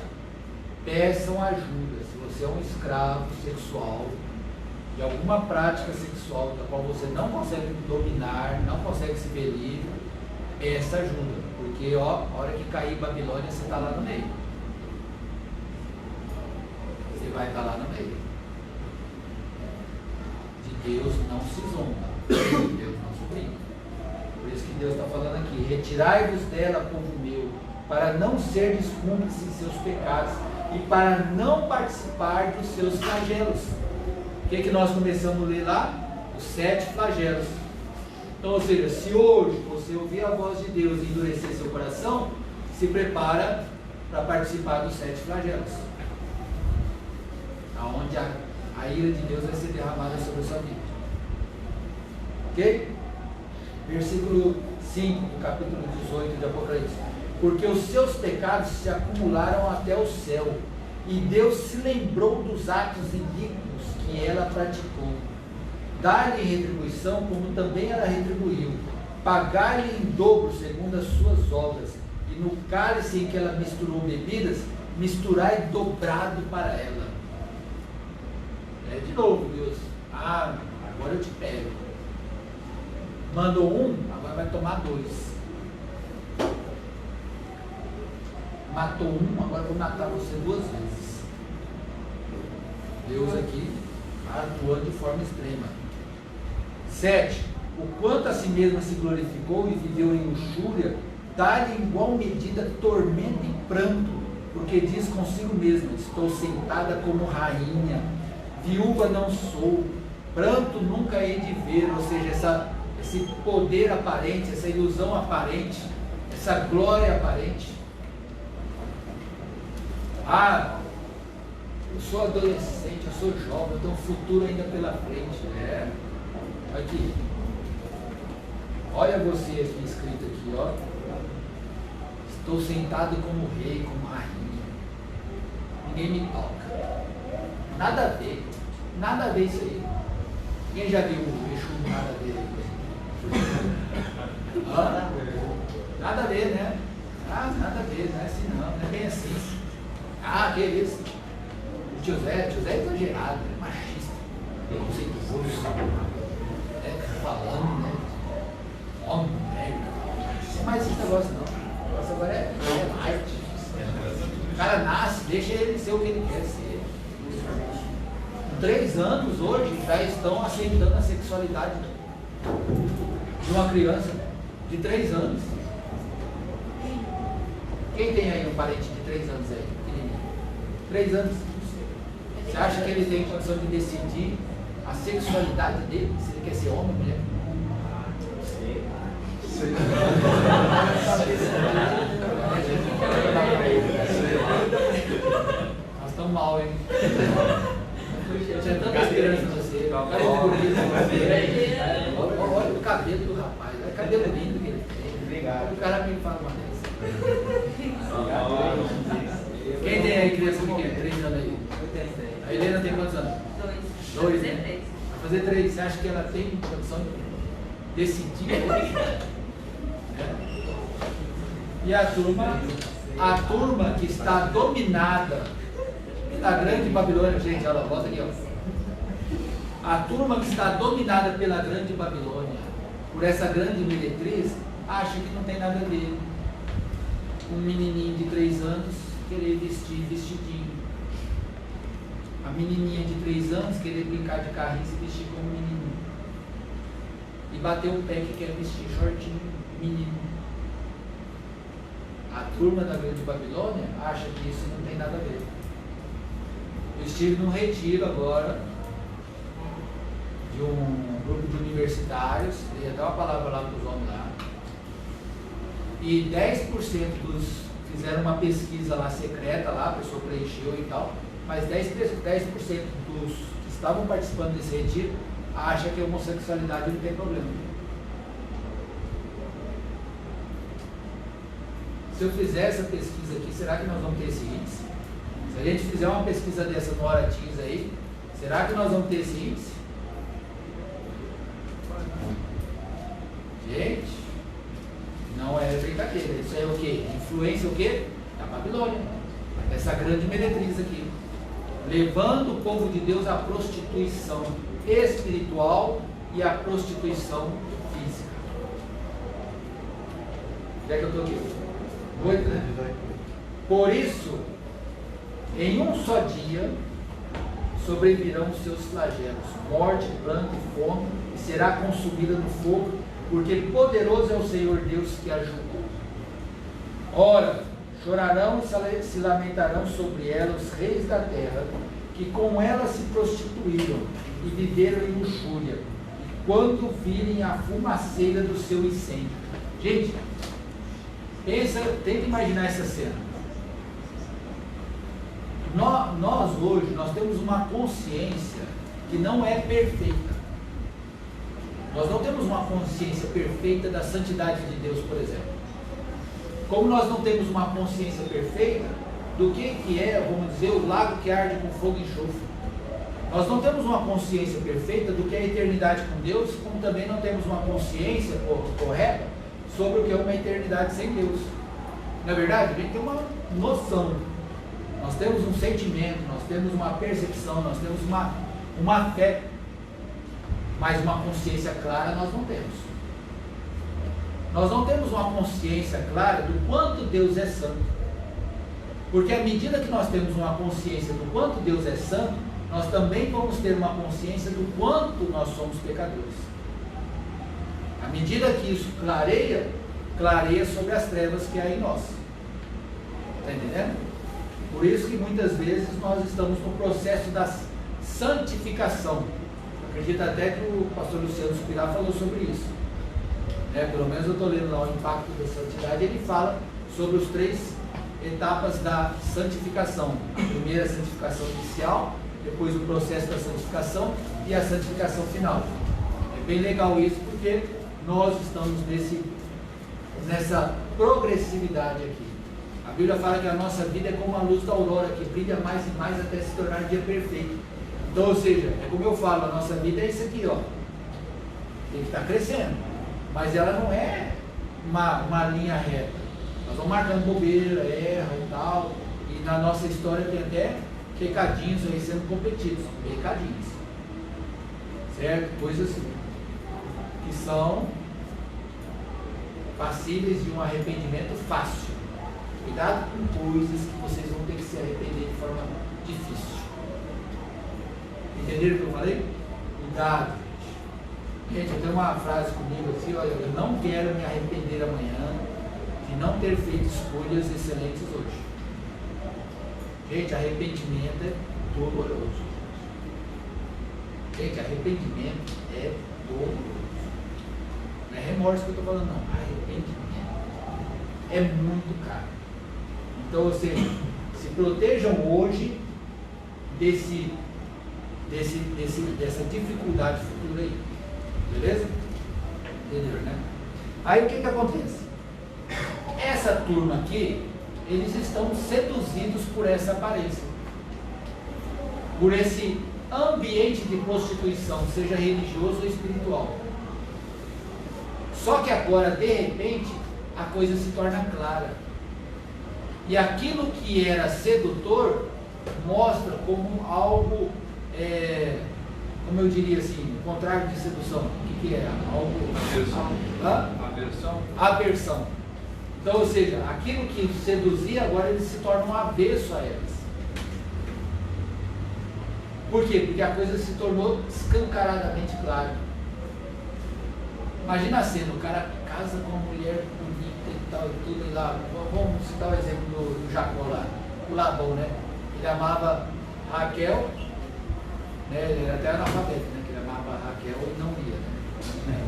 S1: Peçam ajuda. Se você é um escravo sexual, de alguma prática sexual da qual você não consegue dominar, não consegue se ver livre, peça ajuda. Porque ó, a hora que cair Babilônia, você está lá no meio. Você vai estar lá no meio. De Deus não se zomba, de Deus não se brinca. Por isso que Deus está falando aqui: retirai-vos dela, povo meu, para não serdes cúmplices em seus pecados e para não participar dos seus flagelos. O que nós começamos a ler lá? Os 7 flagelos. Então, ou seja, se hoje você ouvir a voz de Deus e endurecer seu coração, se prepara para participar dos 7 flagelos, aonde a ira de Deus vai ser derramada sobre a sua vida. Ok? Versículo 5 do capítulo 18 de Apocalipse: porque os seus pecados se acumularam até o céu, e Deus se lembrou dos atos iníquos que ela praticou. Dar-lhe retribuição como também ela retribuiu, pagar-lhe em dobro segundo as suas obras, e no cálice em que ela misturou bebidas, misturai dobrado para ela. De novo, Deus, agora eu te pego. Mandou um, agora vai tomar 2. Matou um, agora vou matar você 2 vezes. Deus aqui atuando de forma extrema. 7. O quanto a si mesma se glorificou e viveu em luxúria, dá-lhe em igual medida tormento e pranto, porque diz consigo mesma: estou sentada como rainha, viúva não sou, pranto nunca hei de ver. Ou seja, esse poder aparente, essa ilusão aparente, essa glória aparente. Eu sou adolescente, eu sou jovem, eu tenho um futuro ainda pela frente. Aqui, olha você aqui escrito aqui, ó. Estou sentado como rei, como rainha. Ninguém me toca. Nada a ver isso aí. Quem já viu o Exu nada a ver? Nada a ver, né? Nada a ver, não é assim não é bem assim. Que isso? O tio Zé é exagerado, é machista, preconceituoso, falando, né? Homem, mulher, não é mais esse negócio não. O negócio agora é light. O cara nasce, deixa ele ser o que ele quer ser. Com 3 anos hoje já estão aceitando a sexualidade de uma criança de 3 anos. Quem tem aí um parente de 3 anos aí? 3 anos. Você acha que ele tem condição de decidir a sexualidade dele? Se ele quer ser homem ou mulher? Nós estamos mal, hein? Eu tinha tanta esperança em você. Olha o cabelo do rapaz. Olha o cabelo lindo que ele tem. Obrigado. O cara me fala uma dessa. Quem tem aí criança pequena? 3 anos aí? A Helena tem quantos anos? 2, né? Vai fazer 3. Você acha que ela tem condição de decidir? E a turma que está dominada pela grande Babilônia, gente, olha, volta aqui, ó. A turma que está dominada pela grande Babilônia, por essa grande meretriz, acha que não tem nada a ver um menininho de 3 anos querer vestir vestidinho, a menininha de 3 anos querer brincar de carrinho e se vestir como menino, e bater o pé que quer vestir shortinho menino. A turma da grande Babilônia acha que isso não tem nada a ver. estive num retiro agora de um grupo de universitários, dei até uma palavra lá para os homens lá, e 10% fizeram uma pesquisa lá secreta, lá, a pessoa preencheu e tal, mas 10% dos que estavam participando desse retiro acha que a homossexualidade não tem problema. Se eu fizer essa pesquisa aqui, será que nós vamos ter esse índice? Se a gente fizer uma pesquisa dessa no Horatins aí, será que nós vamos ter esse índice? Gente, não é brincadeira. Isso é o quê? Influência o quê? Da Babilônia. Essa grande meretriz aqui. Levando o povo de Deus à prostituição espiritual e à prostituição física. Onde é que eu estou aqui? 8, né? Por isso, em um só dia sobrevirão os seus flagelos, morte, pranto e fome, e será consumida no fogo, porque poderoso é o Senhor Deus que a julgou. Ora, chorarão e se lamentarão sobre ela os reis da terra, que com ela se prostituíram e viveram em luxúria, quando virem a fumaceira do seu incêndio. Gente, tenta imaginar essa cena. Nós hoje, nós temos uma consciência que não é perfeita. Nós não temos uma consciência perfeita da santidade de Deus, por exemplo. Como nós não temos uma consciência perfeita do que é, vamos dizer, o lago que arde com fogo e enxofre. Nós não temos uma consciência perfeita do que é a eternidade com Deus, como também não temos uma consciência correta sobre o que é uma eternidade sem Deus. Na verdade, a gente tem uma noção, nós temos um sentimento, nós temos uma percepção, nós temos uma fé, mas uma consciência clara nós não temos. Nós não temos uma consciência clara do quanto Deus é santo. Porque à medida que nós temos uma consciência do quanto Deus é santo, nós também vamos ter uma consciência do quanto nós somos pecadores. À medida que isso clareia sobre as trevas que há em nós. Está entendendo? Por isso que muitas vezes nós estamos no processo da santificação. Acredito até que o pastor Luciano Spirá falou sobre isso. Pelo menos eu estou lendo lá o impacto da santidade, ele fala sobre os 3 etapas da santificação. A primeira, a santificação inicial, depois o processo da santificação e a santificação final. É bem legal isso, porque nós estamos nessa progressividade aqui. A Bíblia fala que a nossa vida é como a luz da aurora, que brilha mais e mais até se tornar dia perfeito. Então, ou seja, é como eu falo, a nossa vida é isso aqui, ó. Tem que estar crescendo. Mas ela não é uma linha reta. Nós vamos marcando bobeira, erra e tal. E na nossa história tem até pecadinhos aí sendo cometidos. Pecadinhos. Certo? Coisas que são passíveis de um arrependimento fácil. Cuidado com coisas que vocês vão ter que se arrepender de forma difícil. Entenderam o que eu falei? Cuidado. Gente, eu tenho uma frase comigo assim, olha, eu não quero me arrepender amanhã de não ter feito escolhas excelentes hoje. Gente, arrependimento é doloroso. Gente, arrependimento é doloroso. Não é remorso que eu estou falando, não. Arrependimento é muito caro. Então, ou seja, se protejam hoje dessa dificuldade futura aí. Beleza? Entendeu, né? Aí o que acontece? Essa turma aqui, eles estão seduzidos por essa aparência, por esse ambiente de prostituição, seja religioso ou espiritual. Só que agora, de repente, a coisa se torna clara. E aquilo que era sedutor mostra como algo, como eu diria assim, o contrário de sedução. O que é? Algo...
S3: Aversão.
S1: Aversão. Então, ou seja, aquilo que seduzia, agora eles se tornam avesso a elas. Por quê? Porque a coisa se tornou escancaradamente clara. Imagina a cena, o cara casa com uma mulher bonita e tal, e tudo, e lá, vamos citar o exemplo do Jacó lá, o Labão, né? Ele amava Raquel, né, ele era até analfabeto, né, que ele amava Raquel e não ia, né?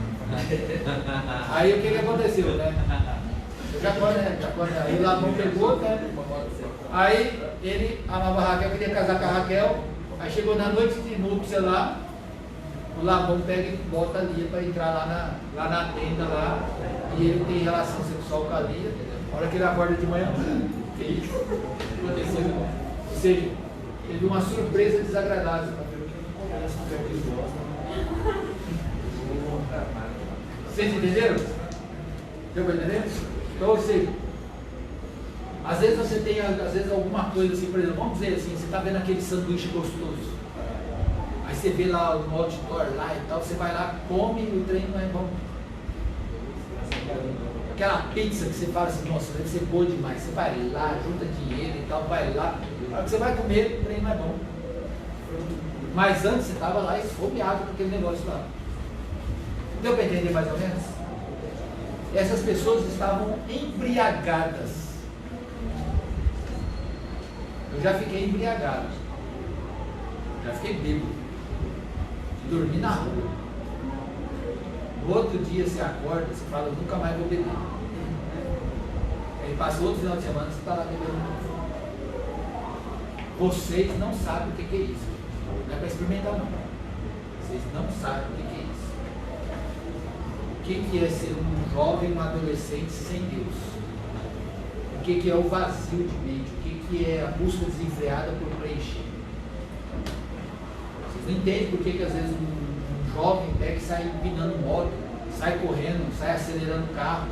S1: Aí o que aconteceu, né? Jacó, né? Aí Labão pegou, né? Aí ele amava a Raquel, queria casar com a Raquel. Aí chegou na noite de núpcia lá, o Labão pega e bota a Lia para entrar lá na tenda lá, e ele tem relação sexual com a Lia. A hora que ele acorda de manhã, que isso aconteceu? Ou seja, teve uma surpresa desagradável. Vocês entenderam? Deu para entender? Então, ou seja, às vezes você tem alguma coisa assim, por exemplo, vamos dizer assim, você está vendo aquele sanduíche gostoso. Aí você vê lá no outdoor lá e tal, você vai lá, come e o trem não é bom. Aquela pizza que você fala assim, nossa, deve ser boa demais. Você vai lá, junta dinheiro e tal, vai lá. Na hora que você vai comer, o trem não é bom. Mas antes você estava lá esfomeado com aquele negócio lá. Deu para entender mais ou menos? Essas pessoas estavam embriagadas. Eu já fiquei embriagado. Já fiquei bêbado. De dormir na rua. No outro dia você acorda, você fala, nunca mais vou beber. Aí passa outro final de semana, você está lá bebendo. Vocês não sabem o que é isso. Não é para experimentar não. Vocês não sabem o que é isso. O que é ser um jovem, um adolescente sem Deus? O que é o vazio de mente? O que é a busca desenfreada por preencher? Vocês não entendem por que às vezes um jovem pega e sai empinando moto, sai correndo, sai acelerando o carro,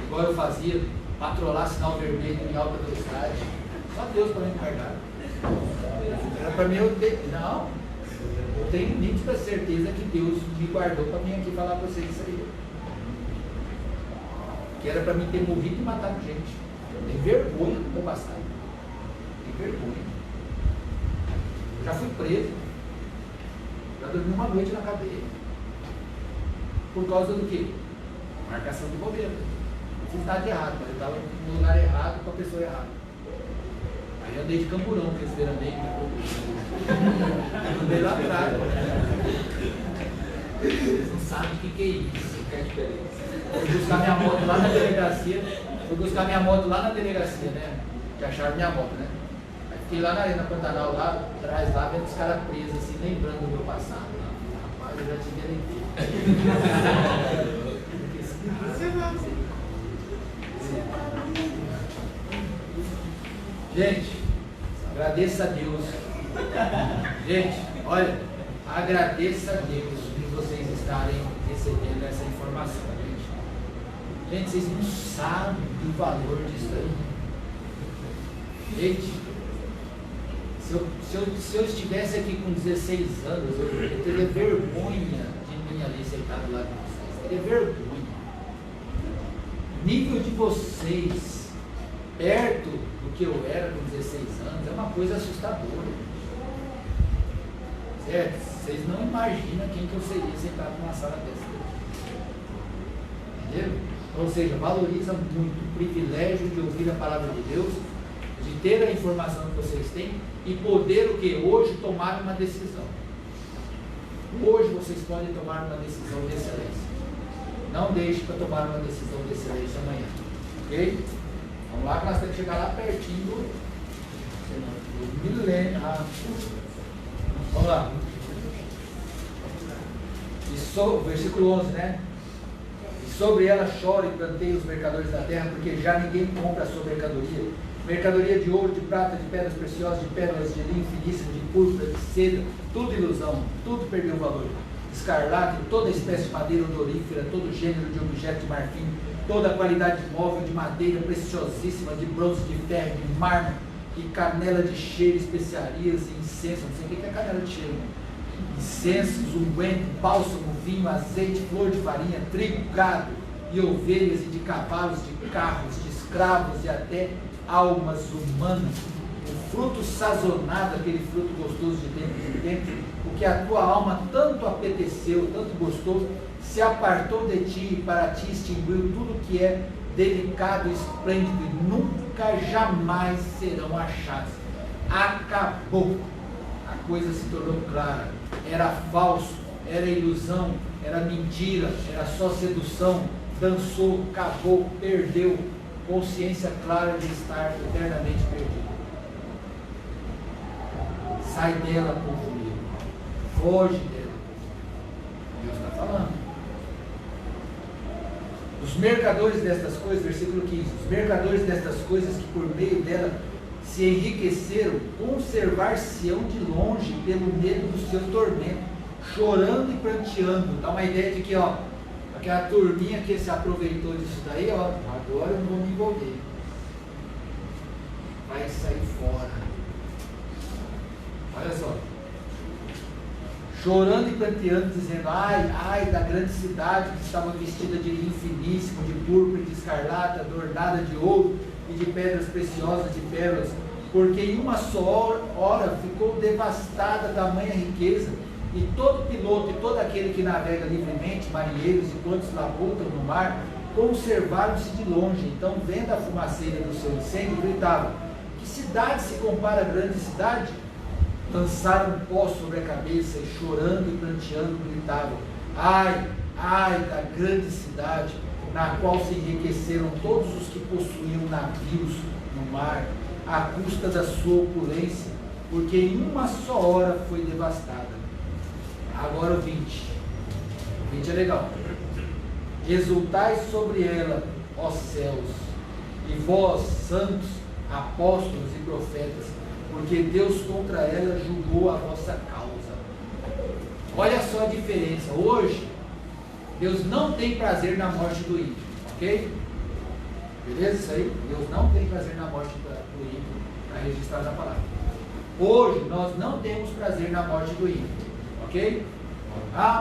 S1: igual eu fazia, patrolar sinal vermelho em alta velocidade. Só Deus para me guardar. Era para mim, eu tenho nítida certeza que Deus me guardou para vir aqui falar para vocês isso aí. Que era para mim ter morrido e matado gente. Tem vergonha do meu passado. Tem vergonha. Já fui preso. Já dormi uma noite na cadeia. Por causa do quê? Marcação de bobeira. Não fiz nada de errado, mas eu estava no lugar errado com a pessoa errada. Aí eu andei de camburão, porque esse veraneio eu andei lá atrás. Vocês não sabem o que é isso. Fui buscar minha moto lá na delegacia. Né? Que acharam minha moto, né? Aí fiquei lá na Arena Pantanal, lá atrás, lá, vendo os caras presos, assim, lembrando do meu passado. Rapaz, eu já tinha nem Gente, agradeça a Deus. Gente, olha, agradeça a Deus por vocês estarem recebendo essa informação, gente. Gente, vocês não sabem o valor disso aí. Gente, se eu estivesse aqui com 16 anos, eu teria vergonha de mim ali sentado lá com vocês. Teria vergonha. O nível de vocês perto do que eu era com 16 anos é uma coisa assustadora. Certo? Vocês não imaginam quem que eu seria sentado numa sala dessa. Entendeu? Ou seja, valoriza muito o privilégio de ouvir a palavra de Deus, de ter a informação que vocês têm e poder o que? Hoje tomar uma decisão. Hoje vocês podem tomar uma decisão de excelência. Não deixe para tomar uma decisão de excelência amanhã. Ok? Vamos lá que nós temos que chegar lá pertinho do milênio. Vamos lá. Versículo 11, né? E sobre ela chora e planteia os mercadores da terra, porque já ninguém compra a sua mercadoria. Mercadoria de ouro, de prata, de pedras preciosas, de pérolas, de linho finíssimo, de púrpura, de seda, tudo ilusão, tudo perdeu valor. Escarlate, toda espécie de madeira odorífera, todo gênero de objeto de marfim, toda a qualidade de móvel, de madeira preciosíssima, de bronze, de ferro, de mármore, e canela de cheiro, especiarias, incenso, não sei o que é canela de cheiro, incensos, unguento, bálsamo, vinho, azeite, flor de farinha, trigo, gado, e ovelhas, e de cavalos, de carros, de escravos, e até almas humanas, o fruto sazonado, aquele fruto gostoso de dentro em dentro, o que a tua alma tanto apeteceu, tanto gostou, se apartou de ti e para ti extinguiu tudo que é delicado, esplêndido e nunca jamais serão achados. acabou. A coisa se tornou clara. Era falso, era ilusão, era mentira, era só sedução. Dançou, acabou, perdeu. Consciência clara de estar eternamente perdido. Sai dela, povo meu. Foge dela. Deus está falando. Os mercadores destas coisas, versículo 15, os mercadores destas coisas que por meio dela se enriqueceram, conservar-se-ão de longe pelo medo do seu tormento, chorando e pranteando. Dá uma ideia de que, aquela turminha que se aproveitou disso daí, agora eu não vou me envolver. Vai sair fora. Olha só. Chorando e pranteando, dizendo, ai, ai da grande cidade que estava vestida de linho finíssimo, de púrpura e de escarlata, adornada de ouro e de pedras preciosas, de pérolas, porque em uma só hora ficou devastada tamanha riqueza, e todo piloto e todo aquele que navega livremente, marinheiros e quantos labutam no mar, conservaram-se de longe. Então, vendo a fumaceira do seu incêndio, gritavam, que cidade se compara à grande cidade? Lançaram pó sobre a cabeça e chorando e pranteando gritavam, ai, ai da grande cidade, na qual se enriqueceram todos os que possuíam navios no mar, à custa da sua opulência, porque em uma só hora foi devastada. Agora o 20. O 20 é legal. Exultai sobre ela, ó céus, e vós, santos, apóstolos e profetas, porque Deus contra ela julgou a vossa causa. Olha só a diferença. Hoje, Deus não tem prazer na morte do ímpio, ok? Beleza isso aí? Deus não tem prazer na morte do ímpio, para registrar na palavra. Hoje, nós não temos prazer na morte do ímpio, ok?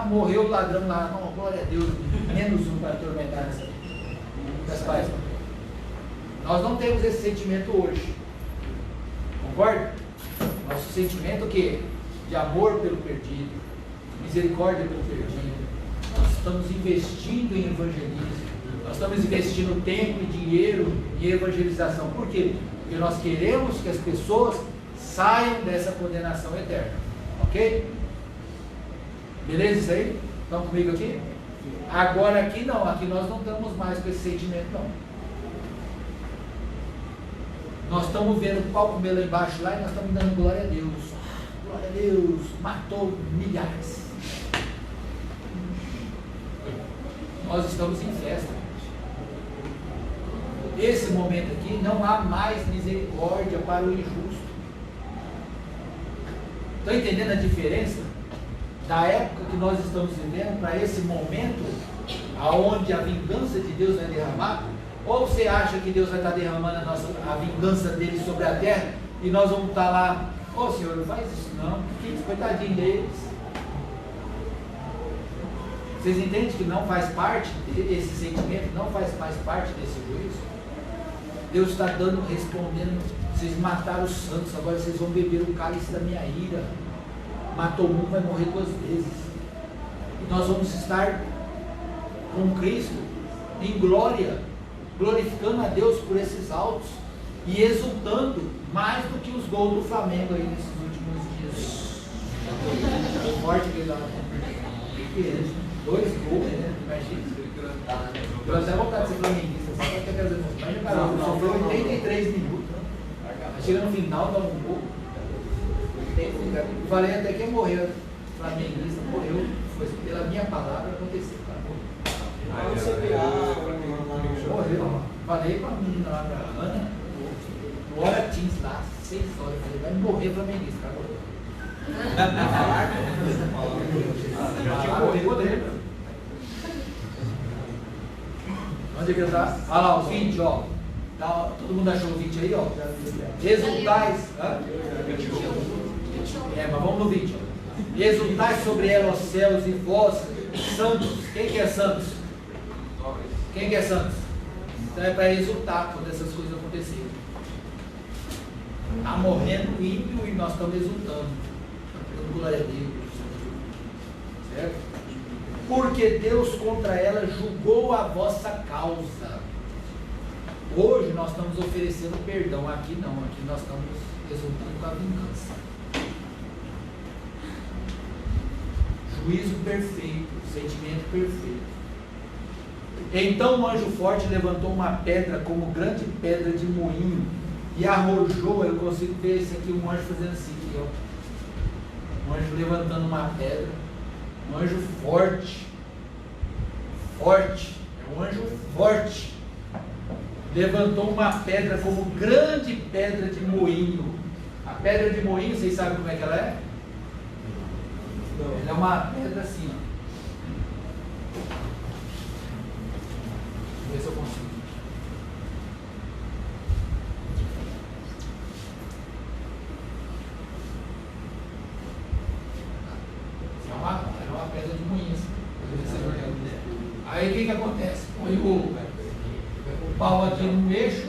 S1: Morreu o ladrão lá, não, glória a Deus, menos um para atormentar nessas páginas. Nós não temos esse sentimento hoje. Concorda? Nosso sentimento o quê? De amor pelo perdido, misericórdia pelo perdido. Nós estamos investindo em evangelismo, nós estamos investindo tempo e dinheiro em evangelização. Por quê? Porque nós queremos que as pessoas saiam dessa condenação eterna. Ok? Beleza isso aí? Estão comigo aqui? Agora aqui não, aqui nós não estamos mais com esse sentimento não. Nós estamos vendo o pau comer lá embaixo lá e nós estamos dando glória a Deus. Glória a Deus, matou milhares. Nós estamos em festa. Esse momento aqui não há mais misericórdia para o injusto. Estão entendendo a diferença da época que nós estamos vivendo para esse momento aonde a vingança de Deus vai derramar? Ou você acha que Deus vai estar derramando a vingança dele sobre a terra e nós vamos estar lá, Senhor, não faz isso não, que coitadinho deles. Vocês entendem que não faz parte desse sentimento, não faz mais parte desse juízo? Deus está respondendo, vocês mataram os santos, agora vocês vão beber o cálice da minha ira. Matou um, vai morrer duas vezes. E nós vamos estar com Cristo em glória, glorificando a Deus por esses autos e exultando mais do que os gols do Flamengo aí nesses últimos dias. Forte que ele lá. Que é isso? 2 gols, né? Imagina. Eu até vontade de ser flamenguista, só que quer dizer, imagina o cara, sofreu 83 minutos. Chega no final, dá um gol. Falei até que morreu, flamenguista, morreu, foi pela minha palavra aconteceu, tá bom? Morreu, falei pra menina lá, pra Ana, no Hora Teams lá, 6 horas, falei, vai morrer flamenguista, acabou. Já tinha morrido dele. Onde é que ele tá? Olha lá, o 20, ó. Todo mundo achou o 20 aí, ó. Exultais. Mas vamos no 20. Ó. Exultais sobre ela, os céus, e vós, santos. Quem que é santos? Quem que é santos? Então é para exultar quando essas coisas acontecerem. Está morrendo o ímpio e nós estamos exultando. Dando glória a Deus. Certo? Porque Deus contra ela julgou a vossa causa. Hoje nós estamos oferecendo perdão. Aqui não, aqui nós estamos resultando com a vingança. Juízo perfeito, sentimento perfeito. Então o anjo forte levantou uma pedra como grande pedra de moinho e arrojou. Eu consigo ver esse aqui, um anjo fazendo assim, aqui, ó. Um anjo levantando uma pedra, um anjo forte, é um anjo forte. Levantou uma pedra como grande pedra de moinho. A pedra de moinho, vocês sabem como é que ela é? Ela é uma pedra assim, ó. Deixa eu ver se eu consigo. É uma pedra de moinho. Aí o que acontece? Põe o pau aqui no eixo,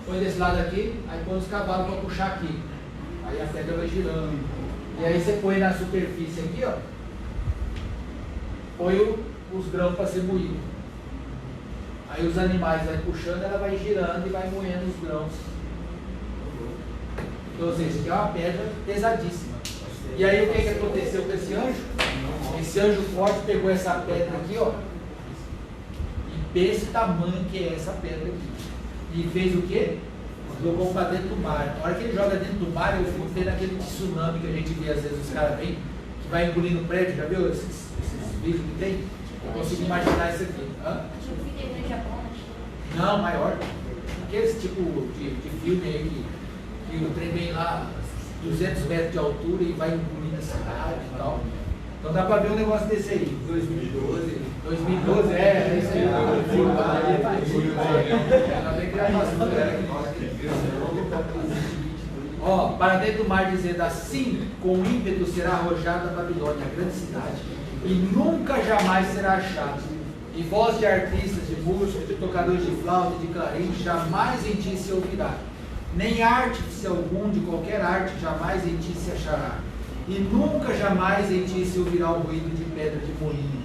S1: põe desse lado aqui, aí põe os cavalos para puxar aqui. Aí a pedra vai girando. E aí você põe na superfície aqui, ó. Põe os grãos para ser moído. Aí os animais vai puxando, ela vai girando e vai moendo os grãos. Então, ou seja, isso aqui é uma pedra pesadíssima. E aí o que aconteceu com esse anjo? Esse anjo forte pegou essa pedra aqui, ó. E pensa o tamanho que é essa pedra aqui. E fez o quê? Jogou para dentro do mar. Na hora que ele joga dentro do mar, eu fico vendo aquele tsunami que a gente vê às vezes os caras vêm, que vai engolindo o prédio, já viu esses vídeos que tem? Eu consigo imaginar isso aqui.
S4: Tipo fiquei no Japão,
S1: Não, maior. Aqueles tipo de filme aí que o trem vem lá 200 metros de altura e vai engolindo a cidade e tal. Então dá para ver um negócio desse aí. 2012, é isso aí. Ó, para dentro do mar dizendo assim, com ímpeto será arrojada a Babilônia, a grande cidade, e nunca jamais será achada. E voz de artistas, de músicos, de tocadores de flauta e de clarins jamais em ti se ouvirá. Nem artífice algum de qualquer arte jamais em ti se achará. E nunca jamais em ti se ouvirá o ruído de pedra de moinho.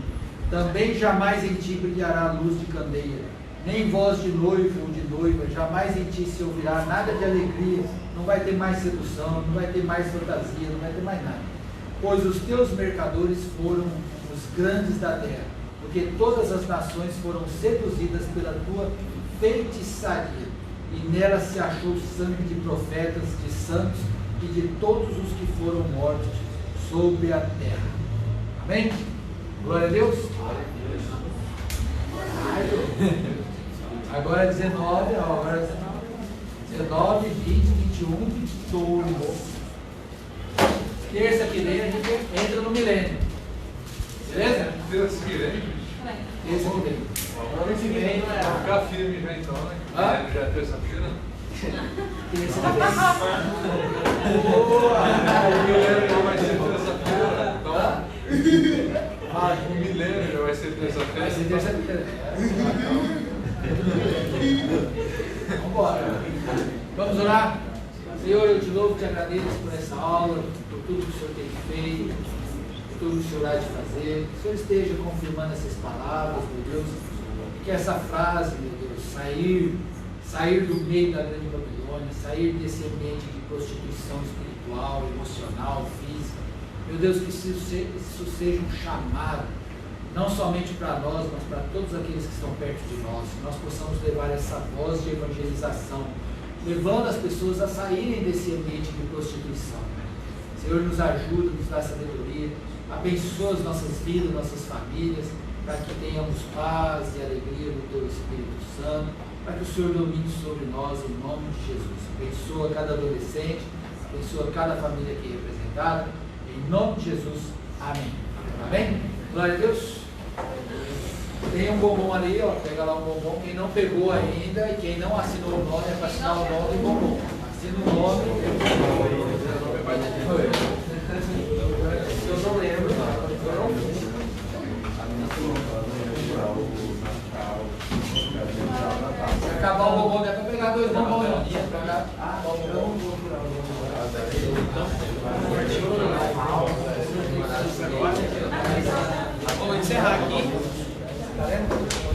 S1: Também jamais em ti brilhará a luz de candeia. Nem voz de noivo ou de noiva, jamais em ti se ouvirá nada de alegria. Não vai ter mais sedução, não vai ter mais fantasia, não vai ter mais nada. Pois os teus mercadores foram os grandes da terra, porque todas as nações foram seduzidas pela tua feitiçaria. E nela se achou sangue de profetas, de santos e de todos os que foram mortos sobre a terra. Amém? Glória a Deus. Agora 19, agora 19, 20, 21, 22. Terça que vem a gente entra no milênio. Beleza?
S3: Terça que vem.
S1: Terça que vem.
S2: Terça que vem não é.
S3: Vai ficar firme já então, né? Já é terça-feira.
S1: Terça que vem.
S3: Então vai ser terça-feira. Então, o milênio já vai ser terça-feira.
S1: Vai ser terça-feira. Vamos embora. Vamos orar? Senhor, eu te louvo e te agradeço por essa aula, por tudo que o Senhor tem feito, por tudo que o Senhor há de fazer. Que o Senhor esteja confirmando essas palavras, meu Deus, e que essa frase, meu Deus, sair do meio da grande Babilônia, sair desse ambiente de prostituição espiritual, emocional, física, meu Deus, que isso seja um chamado, não somente para nós, mas para todos aqueles que estão perto de nós, que nós possamos levar essa voz de evangelização, levando as pessoas a saírem desse ambiente de prostituição. Senhor, nos ajuda, nos dá sabedoria, abençoa as nossas vidas, nossas famílias, para que tenhamos paz e alegria no Teu Espírito Santo, para que o Senhor domine sobre nós, em nome de Jesus. Abençoa cada adolescente, abençoa cada família aqui representada, em nome de Jesus. Amém. Amém? Glória a Deus. Tem um bombom ali, ó, pega lá um bombom. Quem não pegou ainda e quem não assinou o nome, é para assinar o nome do bombom. Assina o nome. Eu não lembro, Se acabar o bombom, dá para pegar 2 bombons. Vamos encerrar aqui. Tá vendo?